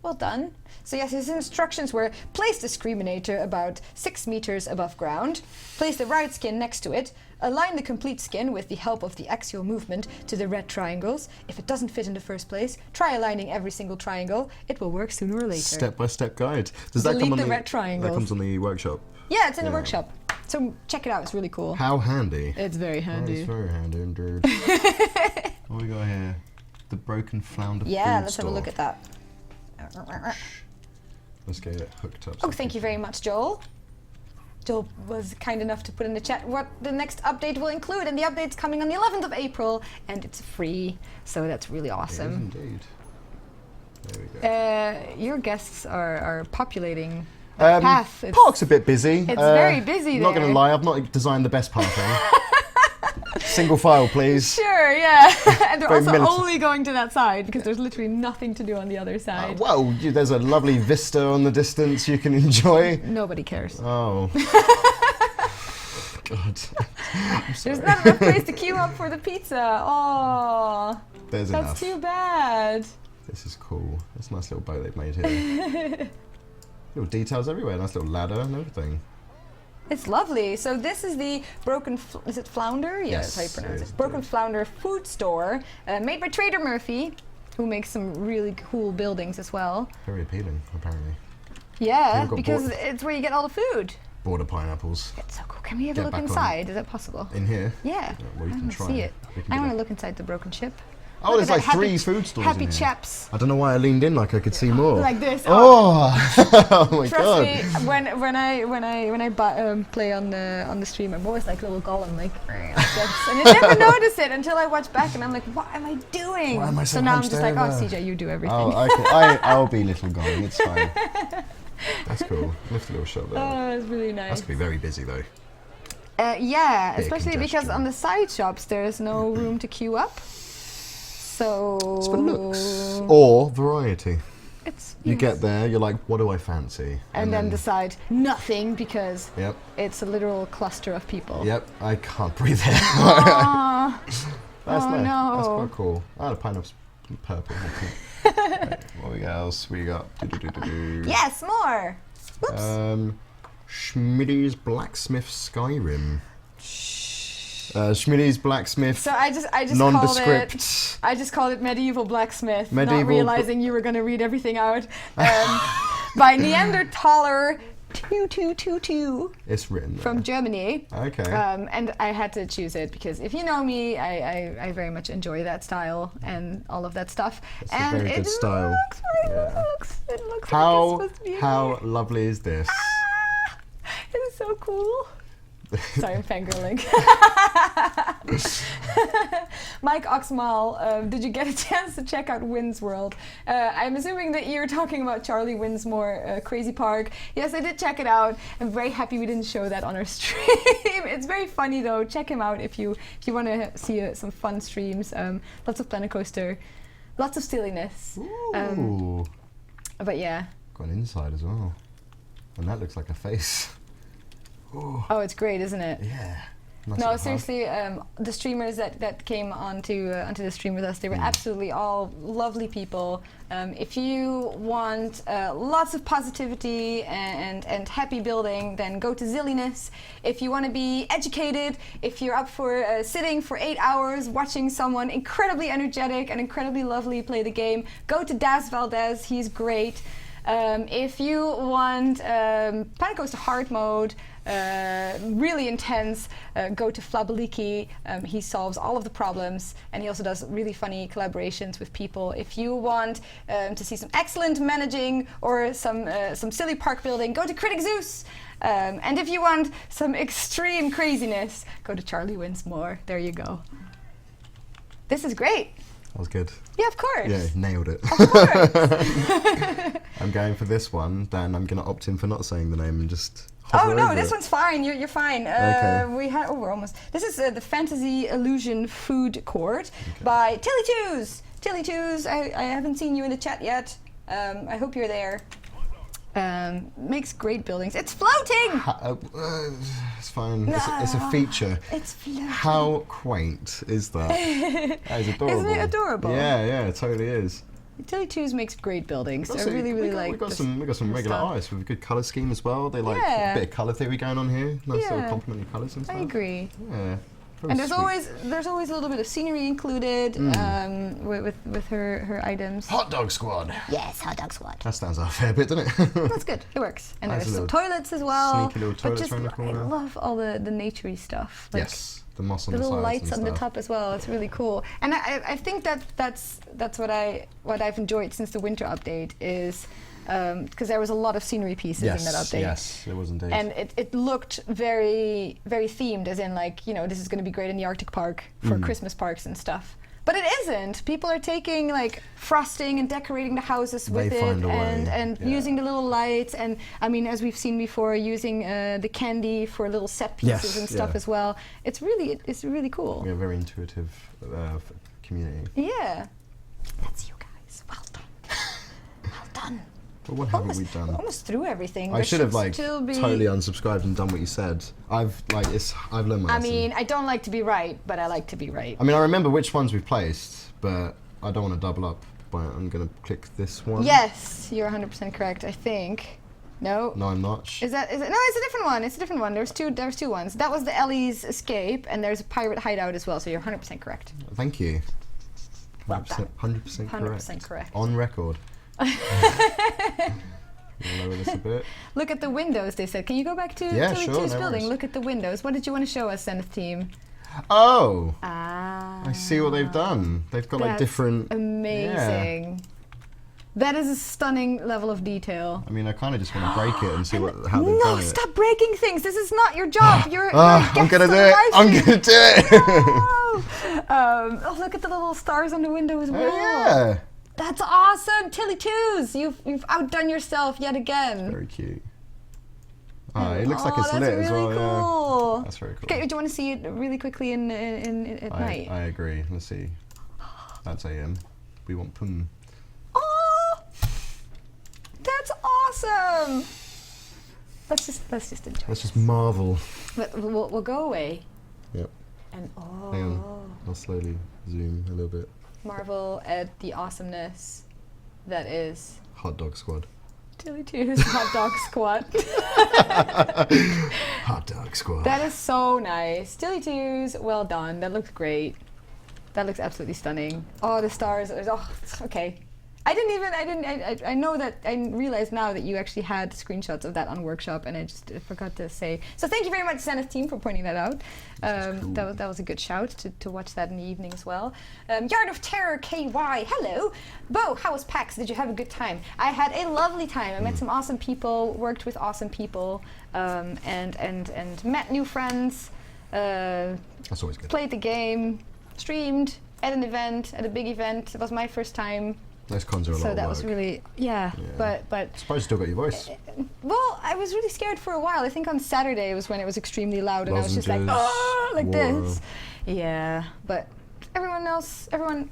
Well done. So yes, his instructions were: place the Screaminator about 6 meters above ground, place the ride skin next to it, align the complete skin with the help of the axial movement to the red triangles. If it doesn't fit in the first place, try aligning every single triangle. It will work sooner or later. Step-by-step guide. Does Delete that come on the red triangles. That comes on the workshop? Yeah, it's in the workshop. So check it out, it's really cool. How handy. It's very handy. It's very handy indeed. What we got here? The broken flounder food let's store. have a look at that. Let's get it hooked up. Oh, thank you very much, Joel. Joel was kind enough to put in the chat what the next update will include, and the update's coming on the 11th of April, and it's free, so that's really awesome. It is indeed. There we go. Your guests are populating the path. Park's a bit busy. It's very busy there. Not going to lie, I've not designed the best parking. Single file, please. Sure, yeah. And they're also militant. only going to that side because there's literally nothing to do on the other side. Well, there's a lovely vista on the distance you can enjoy. Nobody cares. Oh. God. There's not enough place to queue up for the pizza. Oh. That's enough. Too bad. This is cool. That's a nice little boat they've made here. Little details everywhere. Nice little ladder and everything. It's lovely. So this is the broken, is it flounder? Yeah, yes, that's how you pronounce it. Broken Flounder food store, made by Trader Murphy, who makes some really cool buildings as well. Very appealing, apparently. Yeah, because it's where you get all the food. Border pineapples. It's so cool. Can we have a look inside? Is that possible? In here? Yeah. Well, you can try. See it. I want to look inside the broken ship. Oh, there's like 3 food stores Happy in here. Chaps. I don't know why I leaned in like I could see more. Like this. Oh, oh my Trust God. me, when I play on the stream, I'm always like little Gollum, like this, and you never notice it until I watch back, and I'm like, what am I doing? Why am I so now I'm just like, oh, CJ, you do everything. Oh, okay. I'll be little Gollum. It's fine. That's cool. Lift a little shot there. Oh, that's really nice. That's gonna be very busy though. Yeah, especially because on the side shops there's no room to queue up. So it's for looks or variety. It's you get there, you're like, what do I fancy? And then decide nothing because yep. It's a literal cluster of people. Yep, I can't breathe here. That's nice. No. That's quite cool. Oh, the pineapple's purple. Right, what else we got? Yes, more. Whoops. Schmidty's Blacksmith Skyrim. Schmidty's Blacksmith. So I just nondescript. I just called it Medieval Blacksmith, Medieval not realizing you were going to read everything out. By Neandertaler 2222. It's written there. From Germany. Okay. And I had to choose it because if you know me, I very much enjoy that style and all of that stuff. It's and a very good style. It looks how, like it's supposed to be. How lovely is this? It is so cool. Sorry, I'm fangirling. Mike Oxmal, did you get a chance to check out Wynn's World? I'm assuming that you're talking about Charlie Winsmore Crazy Park. Yes, I did check it out. I'm very happy we didn't show that on our stream. It's very funny though. Check him out if you want to see some fun streams. Lots of Planet Coaster, lots of silliness. Ooh. But yeah. Got an inside as well. And that looks like a face. Ooh. Oh, it's great, isn't it? Yeah. No, seriously, the streamers that came onto the stream with us, they were absolutely all lovely people. If you want lots of positivity and happy building, then go to Zilliness. If you want to be educated, if you're up for sitting for 8 hours watching someone incredibly energetic and incredibly lovely play the game, go to Das Valdez. He's great. If you want Panic Goes to Hard mode, really intense, go to Flabaliki. He solves all of the problems, and he also does really funny collaborations with people. If you want to see some excellent managing or some silly park building, go to Critic Zeus. And if you want some extreme craziness, go to Charlie Wins More. There you go. This is great. That was good. Yeah, of course. Yeah, nailed it. Of course. I'm going for this one, then I'm going to opt in for not saying the name and just Oh no, this one's fine. You're fine. Okay. We're almost. This is the Fantasy Illusion Food Court by Tilly Twos. Tilly Twos, I haven't seen you in the chat yet. I hope you're there. Makes great buildings. It's floating! It's fine. It's a feature. It's floating. How quaint is that? That is adorable. Isn't it adorable? Yeah, it totally is. Tilly Twos makes great buildings. I really like. We got some regular artists with a good colour scheme as well. They like a bit of colour theory going on here. Nice little complementary colours and stuff. I agree. Yeah. And there's always a little bit of scenery included with her items. Hot Dog Squad. Yes, Hot Dog Squad. That stands out a fair bit, doesn't it? That's good. It works. And there's some toilets as well. Sneaky little toilets around the corner. I love all the naturey stuff. Like yes, the moss on the little sides lights and on the stuff. top as well. It's really cool. And I think that's what I've enjoyed since the winter update is. Because there was a lot of scenery pieces in that update. Yes, it was indeed. And it looked very, very themed, as in like, this is going to be great in the Arctic Park for Christmas parks and stuff. But it isn't. People are taking like frosting and decorating the houses with it and using the little lights. And I mean, as we've seen before, using the candy for little set pieces and stuff as well. It's really cool. We have a very intuitive community. Yeah. That's you guys. Well done. Well done. Well, what haven't we done? Almost through everything. I should have totally unsubscribed and done what you said. I've learned my lesson. I mean, I don't like to be right, but I like to be right. I mean, I remember which ones we've placed, but I don't want to double up. But I'm gonna click this one. Yes, you're 100% correct. I think. No. No, I'm not. Is it? No, it's a different one. It's a different one. There's two ones. That was the Ellie's Escape, and there's a pirate hideout as well. So you're 100% correct. Thank you. 100% 100% correct. 100% correct. On record. Lower this a bit. Look at the windows, they said. Can you go back to Tilly Two's building? Look at the windows. What did you want to show us, Zenith team? Oh! I see what they've done. They've got like different... Amazing. Yeah. That is a stunning level of detail. I mean, I kind of just want to break it and see how they've done it. No, stop breaking things. This is not your job. You're I'm going to do it. I'm going to do it. No. Look at the little stars on the window as well. Yeah. That's awesome, Tilly Twos. You've outdone yourself yet again. Very cute. It looks like it's lit as well. That's really cool. Yeah. That's very cool. Okay, do you want to see it really quickly at night? I agree. Let's see. That's AM. We want pum. Oh, that's awesome. Let's just enjoy. Let's just marvel. We'll go away. Yep. And Hang on. I'll slowly zoom a little bit. Marvel at the awesomeness that is Hot Dog Squad. Tilly Two's Hot Dog Squad. Hot Dog Squad. That is so nice. Tilly Two's, well done. That looks great. That looks absolutely stunning. Oh, the stars. Oh, okay. I know that, I realized now that you actually had screenshots of that on Workshop, and I just forgot to say. So thank you very much, Zenith team, for pointing that out. Cool. That was a good shout to watch that in the evening as well. Yard of Terror KY, hello. Bo, how was PAX? Did you have a good time? I had a lovely time. I met some awesome people, worked with awesome people, and met new friends. That's always good. Played the game, streamed at an event, at a big event. It was my first time. Those cons are a lot of work. So that was really, but... I suppose you still got your voice. Well, I was really scared for a while. I think on Saturday was when it was extremely loud, and I was just like, oh, like this. Yeah, but everyone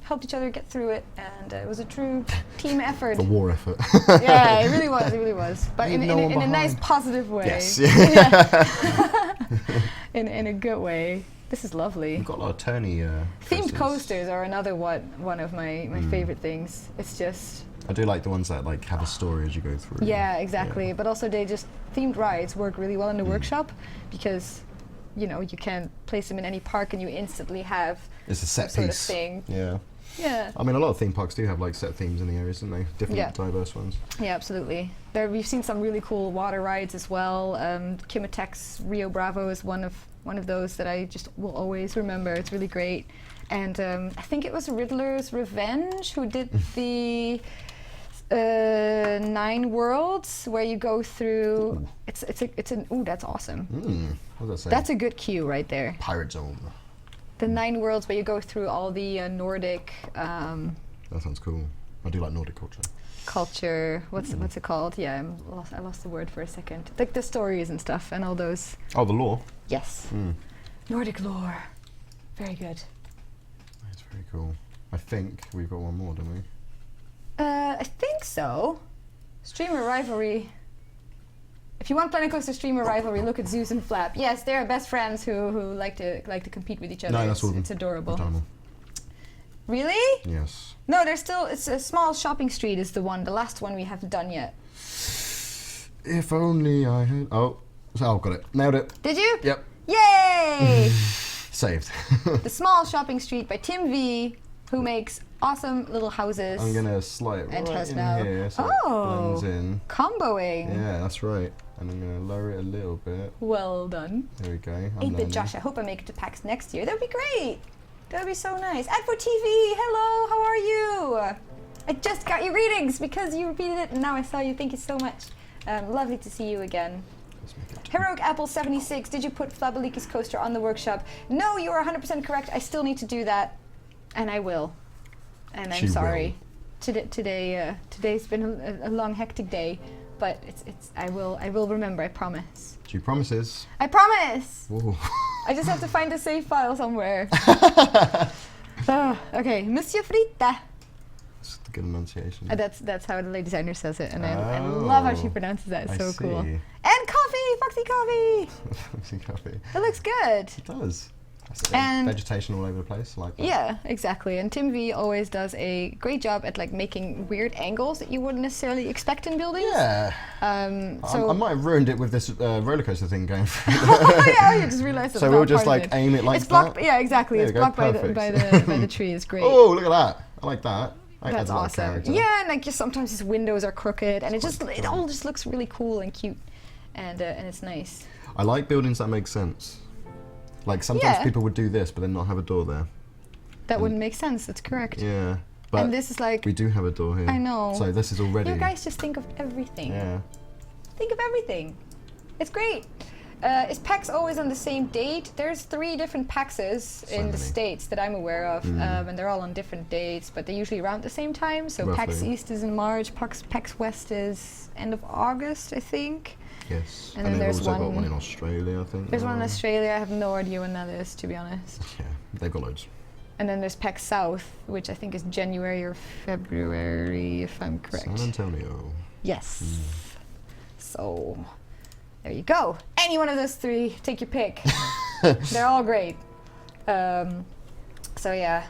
helped each other get through it, and it was a true team effort. A war effort. Yeah, it really was, But in a nice positive way. Yes. Yeah. in a good way. This is lovely. We've got a lot of turny themed coasters are another one of my favorite things. It's just. I do like the ones that like have a story as you go through. Yeah, exactly. Yeah. But also themed rides work really well in the workshop because, you can't place them in any park and you instantly have it's a set sort piece of thing. Yeah. Yeah. I mean, a lot of theme parks do have like set themes in the areas, don't they? Different, diverse ones. Yeah, absolutely. We've seen some really cool water rides as well. Kimatex Rio Bravo is one of those that I just will always remember. It's really great. And I think it was Riddler's Revenge who did the 9 worlds where you go through. Ooh. That's awesome. What does that say? That's a good cue right there. Pirate Zone. The 9 worlds where you go through all the Nordic. That sounds cool. I do like Nordic culture. What's it called? Yeah, I lost the word for a second. Like the stories and stuff and all those. Oh, the lore. Yes. Nordic lore. Very good. That's very cool. I think we've got one more, don't we? I think so. Streamer rivalry. If you want Planet Coaster streamer rivalry, look at Zeus and Flap. Yes, they're best friends who like to compete with each other. No, that's all. It's adorable. Really? Yes. No, there's still. It's a small shopping street is the last one we haven't done yet. If only I had. Oh, got it. Nailed it. Did you? Yep. Yay! Saved. The Small Shopping Street by Tim V, who makes awesome little houses. I'm gonna slide it right in here so it blends in. Comboing. Yeah, that's right. And I'm gonna lower it a little bit. Well done. There we go. 8-bit Josh, I hope I make it to PAX next year. That would be great. That would be so nice. Advo TV, hello, how are you? I just got your greetings because you repeated it and now I saw you. Thank you so much. Lovely to see you again. Heroic Apple 76, did you put Flabaliki's coaster on the workshop? No, you are 100% correct. I still need to do that, and I will. And I'm sorry. Today's been a long, hectic day, but I will remember. I promise. She promises. I promise. Ooh. I just have to find a save file somewhere. Okay, Monsieur Frita. That's a good enunciation. That's how the lady designer says it, and I love how she pronounces that. It's so cool. And coffee, Foxy Coffee. Foxy Coffee. It looks good. It does. And vegetation all over the place, like that. Yeah, exactly. And Tim V always does a great job at like making weird angles that you wouldn't necessarily expect in buildings. Yeah. So I might have ruined it with this roller coaster thing going through. Yeah, you just realized it's so we'll just like aim it like it's blocked, that. Yeah, exactly. It's blocked by the tree. It's great. Oh, look at that! I like that. That's awesome. Yeah, and like just sometimes his windows are crooked, and it all just looks really cool and cute, and it's nice. I like buildings that make sense. Like sometimes people would do this, but then not have a door there. That wouldn't make sense. That's correct. Yeah, but and this is like we do have a door here. I know. So this is already. You guys just think of everything. Yeah. Think of everything. It's great. Is PAX always on the same date? There's 3 different PAXs in the States that I'm aware of, and they're all on different dates, but they're usually around the same time. So roughly. PAX East is in March, PAX West is end of August, I think. Yes. And then there's also got one in Australia, I think. There's one in Australia. I have no idea when that is, to be honest. Yeah, they've got loads. And then there's PAX South, which I think is January or February, if I'm correct. San Antonio. Yes. So, there you go. Any one of those 3, take your pick. They're all great. So yeah,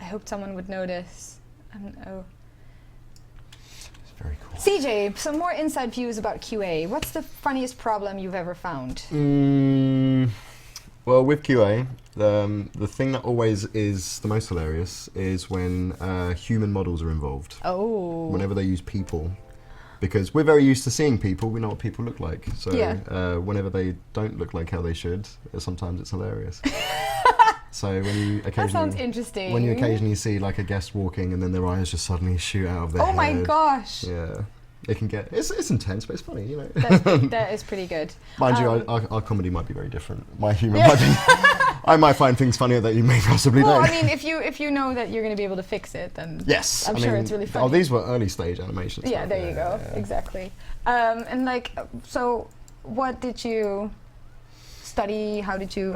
I hoped someone would notice. Very cool. CJ, some more inside views about QA. What's the funniest problem you've ever found? Well, with QA, the thing that always is the most hilarious is when human models are involved. Oh. Whenever they use people. Because we're very used to seeing people, we know what people look like. So whenever they don't look like how they should, sometimes it's hilarious. So when you occasionally, that sounds interesting. When you occasionally see like a guest walking and then their eyes just suddenly shoot out of their head. Oh my gosh! Yeah, it can get it's intense, but it's funny, you know. That is pretty good. Mind you, our comedy might be very different. My humour might be. I might find things funnier that you may possibly don't. Well, I mean, if you know that you're going to be able to fix it, then yes, I'm sure it's really funny. Oh, these were early stage animations. Yeah, there you go. Yeah. Exactly. And like, so what did you? study? How did you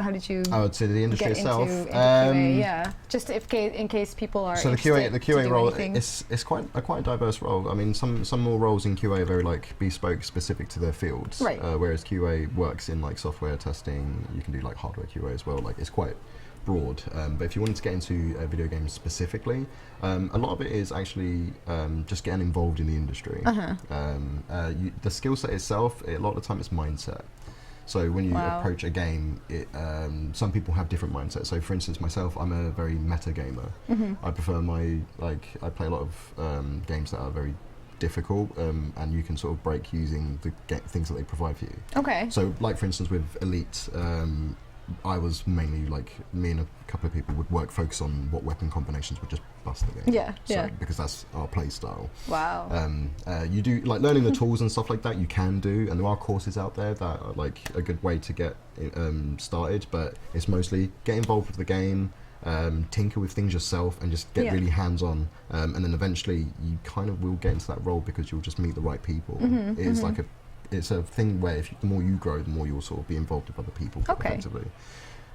Oh, to the industry get itself. into QA? Yeah, just in case people are so interested the QA to do role anything. it's quite a diverse role. I mean, some more roles in QA are very like bespoke, specific to their fields. Right. Whereas QA works in like software testing. You can do like hardware QA as well. Like it's quite broad. But if you wanted to get into video games specifically, a lot of it is actually just getting involved in the industry. The skill set itself, a lot of the time, it's mindset. So when you approach a game, some people have different mindsets. So for instance, myself, I'm a very meta gamer. I prefer I play a lot of games that are very difficult, and you can sort of break using the things that they provide for you. Okay. So like for instance with Elite, I was mainly like, me and a couple of people would focus on what weapon combinations would just bust the game. Yeah. Because that's our play style. Wow. You do like learning the tools and stuff like that. You can do, and there are courses out there that are like a good way to get started. But it's mostly get involved with the game, tinker with things yourself, and just get really hands-on. And then eventually you kind of will get into that role because you'll just meet the right people. It's like it's a thing where the more you grow, the more you'll sort of be involved with other people effectively.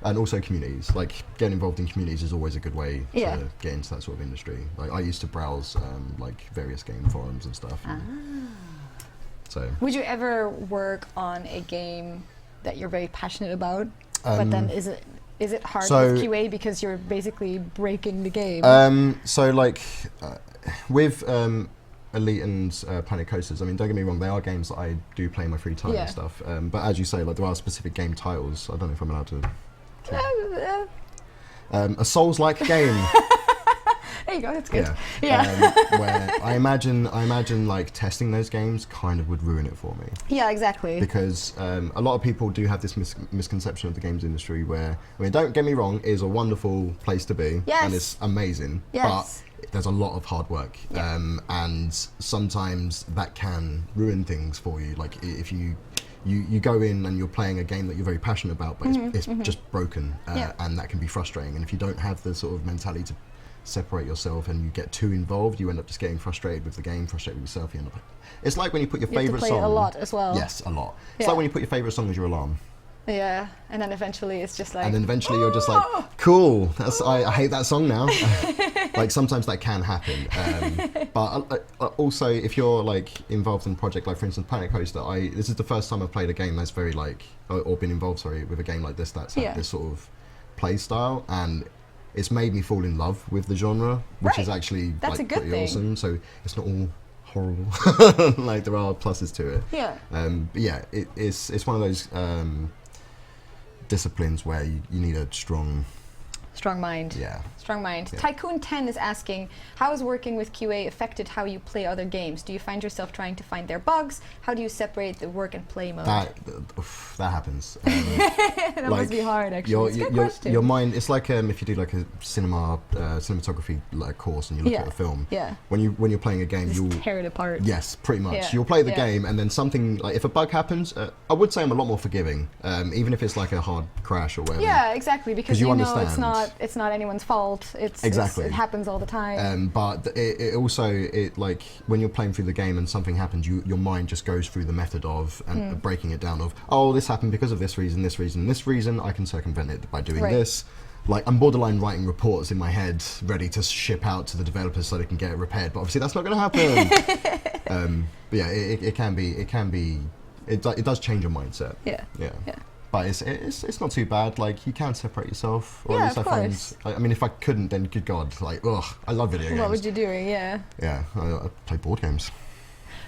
And also communities, like getting involved in communities is always a good way to get into that sort of industry. Like I used to browse like various game forums and stuff. So would you ever work on a game that you're very passionate about, but then is it hard with QA because you're basically breaking the game? So like with Elite and Planet Coasters, I mean, don't get me wrong, they are games that I do play in my free time and stuff. But as you say, like there are specific game titles. I don't know if I'm allowed to. A Souls-like game. There you go. That's good. Where I imagine like testing those games kind of would ruin it for me. Yeah, exactly. Because a lot of people do have this misconception of the games industry where, I mean, don't get me wrong, it is a wonderful place to be. And it's amazing. But there's a lot of hard work, and sometimes that can ruin things for you. Like if you go in and you're playing a game that you're very passionate about, but it's just broken, and that can be frustrating. And if you don't have the sort of mentality to separate yourself and you get too involved, you end up just getting frustrated with the game, frustrated with yourself. You end up. It's like when you put your favorite song. A lot as well. Yes, a lot. It's like when you put your favorite song as your alarm. Yeah, and then eventually it's just like. And then eventually you're just like, cool. I hate that song now. Like sometimes that can happen, but also if you're like involved in a project like, for instance, Planet Coaster, this is the first time I've played a game that's very like, or been involved, with a game like this that's had this sort of play style, and it's made me fall in love with the genre, which is actually like pretty awesome. So it's not all horrible. Like there are pluses to it. Yeah. But yeah, it's one of those disciplines where you need a strong mind. Yeah. Strong mind. Yeah. Tycoon 10 is asking, how has working with QA affected how you play other games? Do you find yourself trying to find their bugs? How do you separate the work and play mode? That happens. That like, must be hard, actually. It's a good question. Your mind, it's like if you do like a cinematography like course and you look at a film. Yeah. When you're playing a game, you'll tear it apart. Yes, pretty much. Yeah. You'll play the game, and then something like if a bug happens, I would say I'm a lot more forgiving, even if it's like a hard crash or whatever. Yeah, exactly, because you know understand. it's not anyone's fault. It happens all the time. But it also like when you're playing through the game and something happens, your mind just goes through the method of breaking it down of, oh, this happened because of this reason, this reason, this reason. I can circumvent it by doing this. Like I'm borderline writing reports in my head, ready to ship out to the developers so they can get it repaired. But obviously that's not going to happen. But yeah, it does change your mindset. Yeah. But it's not too bad. Like you can separate yourself, or at least I find. I mean, if I couldn't, then good God, like I love video games. What would you do? Yeah. Yeah, I play board games.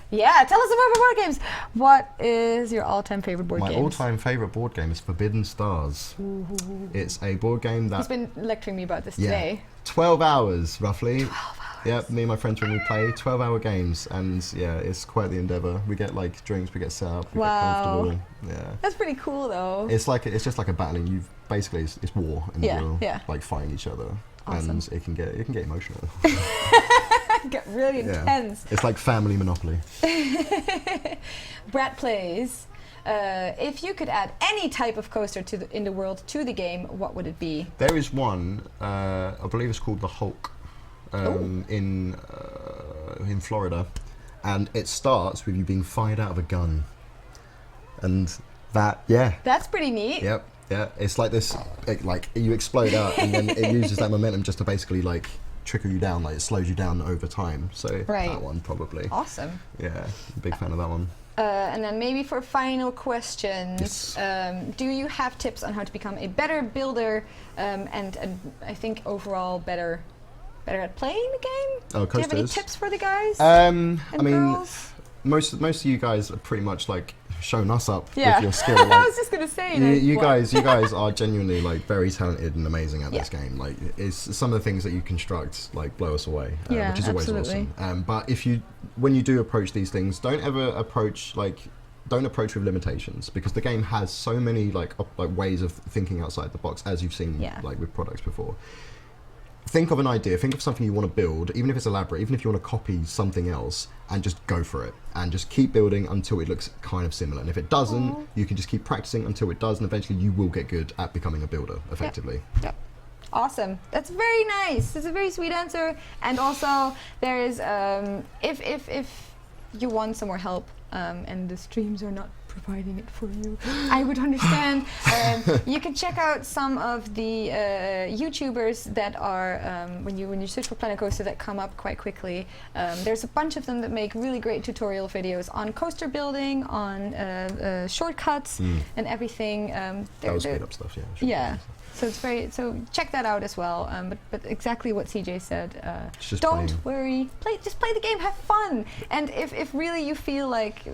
Yeah, tell us about your board games. What is your all-time favorite board game? My all-time favorite board game is Forbidden Stars. Ooh. It's a board game that... He's been lecturing me about this today. 12 hours, roughly. 12 hours. Yep, me and my friends when we play 12-hour games, and yeah, it's quite the endeavour. We get like drinks, we get set up, we get comfortable. Yeah. That's pretty cool, though. It's just like a battling. You've basically it's war, and you're like fighting each other, and it can get emotional. Get really intense. It's like family Monopoly. Brad plays. If you could add any type of coaster in the world to the game, what would it be? There is one. I believe it's called the Hulk. In Florida, and it starts with you being fired out of a gun, and Yeah. That's pretty neat. Yep. Yeah. It's like this. Like you explode out, and then it uses that momentum just to basically like trickle you down. Like it slows you down over time. So that one probably. Awesome. Yeah. Big fan of that one. And then maybe for final questions, do you have tips on how to become a better builder and I think overall better at playing the game? Oh, do you have any tips for the guys? I mean, girls? most of you guys are pretty much like shown us up with your skill. Like, I was just gonna say you guys are genuinely like very talented and amazing at this game. Like, it's some of the things that you construct like blow us away, which is always awesome. But when you do approach these things, don't approach with limitations, because the game has so many like ways of thinking outside the box, as you've seen like with products before. Think of an idea, think of something you want to build, even if it's elaborate, even if you want to copy something else, and just go for it. And just keep building until it looks kind of similar. And if it doesn't, you can just keep practicing until it does, and eventually you will get good at becoming a builder, effectively. Yep. Awesome. That's very nice. It's a very sweet answer. And also, there is, if you want some more help, and the streams are not providing it for you, I would understand. You can check out some of the YouTubers that are when you search for Planet Coaster, that come up quite quickly. There's a bunch of them that make really great tutorial videos on coaster building, on shortcuts and everything. That was speed up stuff, yeah. So it's so check that out as well. But exactly what CJ said. Don't worry. Just play the game. Have fun. And if really you feel like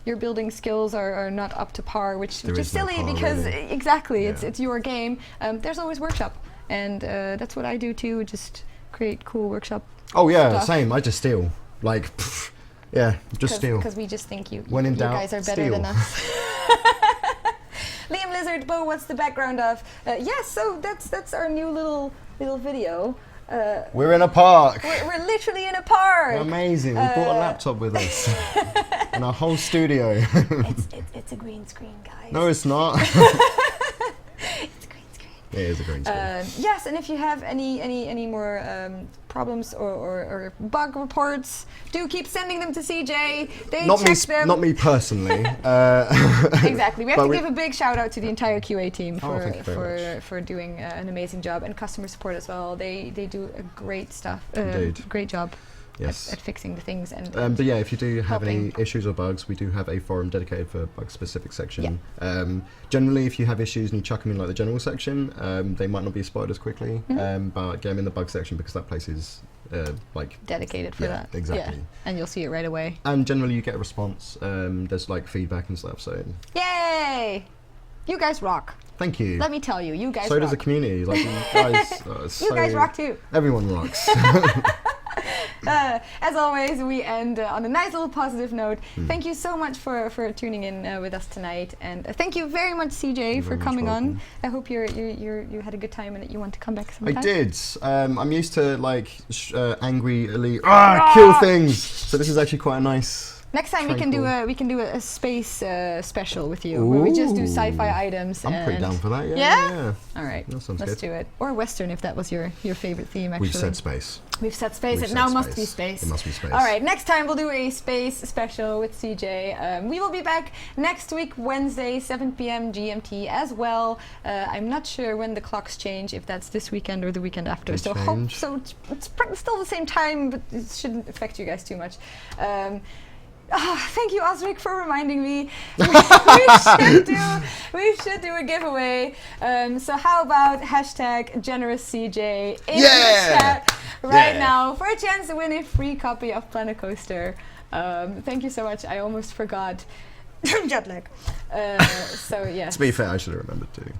your building skills are not up to par, which is silly because it's your game. There's always workshop, and that's what I do too. Just create cool workshop. Oh yeah, stuff. Same. I just steal. Like, just steal. Because we just think you doubt, guys are better than us. Liam Lizard, Bo, what's the background of? So that's our new little video. We're in a park. We're literally in a park. Amazing. We brought a laptop with us. And our whole studio. It's a green screen, guys. No, it's not. It's a green screen. It is a green screen. Yes, and if you have any more problems or bug reports, do keep sending them to CJ. They check them. Not me personally. Exactly. We have to give a big shout out to the entire QA team for doing an amazing job, and customer support as well. They do a great great job. Yes. At fixing the things but yeah, if you do have any issues or bugs, we do have a forum dedicated for bug-specific section. Generally, if you have issues and you chuck them in like the general section, they might not be spotted as quickly. But get them in the bug section, because that place is dedicated for that. Exactly. Yeah. And you'll see it right away. And generally, you get a response. There's like feedback and stuff. So. Yay! You guys rock. Thank you. Let me tell you, you guys. So rock. does the community. Like you guys. You guys rock too. Everyone rocks. As always, we end on a nice little positive note. Thank you so much for tuning in with us tonight, and thank you very much, CJ, for coming on. I hope you had a good time and that you want to come back sometime. I did. I'm used to like angry elite kill things, so this is actually quite a nice. Next time we can do a space special with you, where we just do sci-fi items. I'm pretty down for that. Yeah. All right. That sounds Let's good. do it. Or Western, if that was your favorite theme. Actually, we've said space. We've said space. It now must be space. It must be space. All right. Next time we'll do a space special with CJ. We will be back next week, Wednesday, 7 p.m. GMT as well. I'm not sure when the clocks change, if that's this weekend or the weekend after. So it's still the same time, but it shouldn't affect you guys too much. Thank you, Osric, for reminding me. we should do a giveaway. So how about #GenerousCJ in the chat now for a chance to win a free copy of Planet Coaster. Thank you so much. I almost forgot. Jet lag. So yeah. To be fair, I should have remembered too.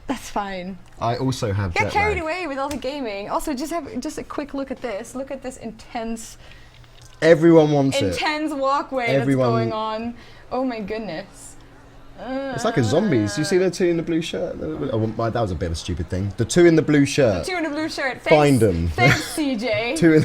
That's fine. I also have Get carried away with all the gaming. Also, just a quick look at this. Look at this intense. Everyone wants intense walkway that's going on. Oh my goodness. It's like a zombies. You see the two in the blue shirt? Oh, that was a bit of a stupid thing. The two in the blue shirt. The two in the blue shirt. Find them. Thanks, CJ. Two in.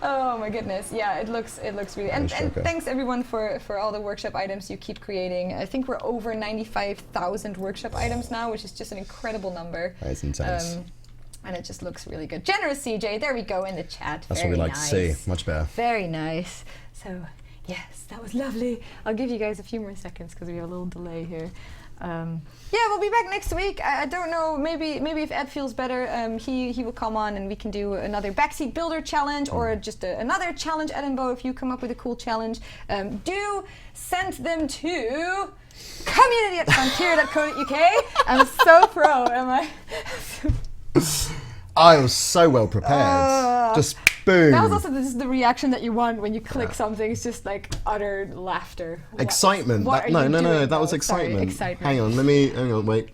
Oh my goodness. Yeah, it looks really. And thanks everyone for all the workshop items you keep creating. I think we're over 95,000 workshop items now, which is just an incredible number. That's intense. And it just looks really good. Generous CJ, there we go in the chat. That's what we like to see. Much better. Very nice. So, Yes, that was lovely. I'll give you guys a few more seconds because we have a little delay here. Yeah, we'll be back next week. I don't know, maybe if Ed feels better, he will come on and we can do another backseat builder challenge or just another challenge. Ed and Bo, if you come up with a cool challenge, do send them to community@frontier.co.uk. I'm so pro, am I? I was so well prepared. Just boom. That was also the reaction that you want when you click something. It's just like utter laughter. Excitement. No. That was excitement. Sorry, excitement. Hang on, wait.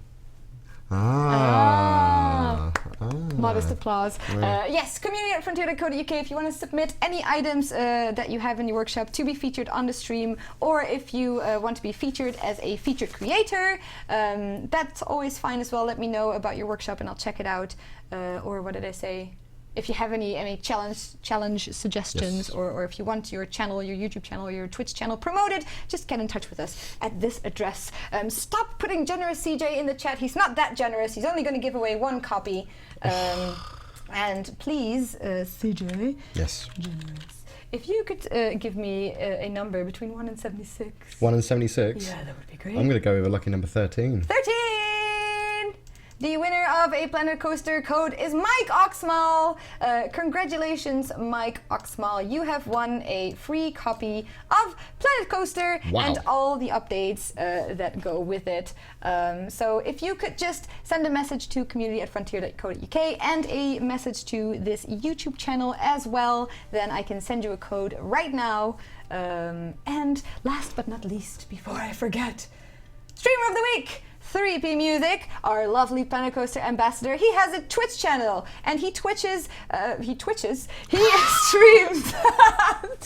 Modest applause. Yes, community@frontier.co.uk if you want to submit any items that you have in your workshop to be featured on the stream, or if you want to be featured as a featured creator, that's always fine as well. Let me know about your workshop and I'll check it out. Or what did I say? If you have any challenge suggestions, or if you want your channel, your YouTube channel, your Twitch channel promoted, just get in touch with us at this address. Stop putting generous CJ in the chat. He's not that generous. He's only going to give away 1 copy. And please, CJ. Yes. Generous. If you could give me a number between 1 and 76. 1 and 76? Yeah, that would be great. I'm going to go with a lucky number 13. 13! The winner of a Planet Coaster code is Mike Oxmal. Congratulations, Mike Oxmal. You have won a free copy of Planet Coaster and all the updates that go with it. So if you could just send a message to community@frontier.co.uk and a message to this YouTube channel as well, then I can send you a code right now. And last but not least, before I forget, Streamer of the Week! 3P Music, our lovely Planet Coaster ambassador. He has a Twitch channel and he streams.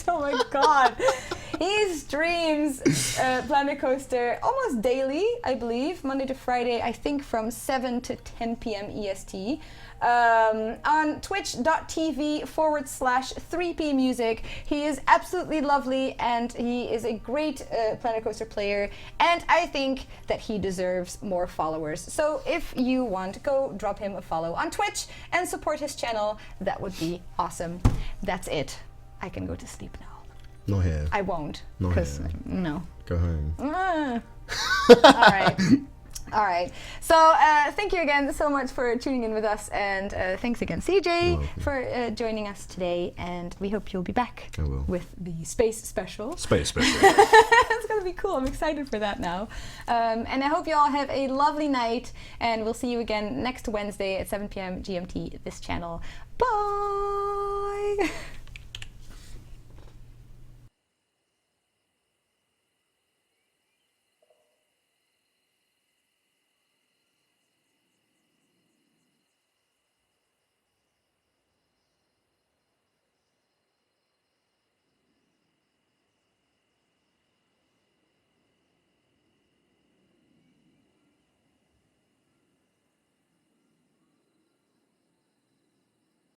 Oh my god. He streams Planet Coaster almost daily, I believe, Monday to Friday, I think from 7 to 10 p.m. EST. On twitch.tv/3P Music. He is absolutely lovely and he is a great Planet Coaster player, and I think that he deserves more followers. So if you want, go drop him a follow on Twitch and support his channel. That would be awesome. That's it. I can go to sleep now. Not here. I won't. Not here. No. Go home. All right. All right. So thank you again so much for tuning in with us, and thanks again, CJ, for joining us today. And we hope you'll be back with the Space Special. Space Special. It's gonna be cool. I'm excited for that now. And I hope you all have a lovely night. And we'll see you again next Wednesday at 7 p.m. GMT. This channel. Bye.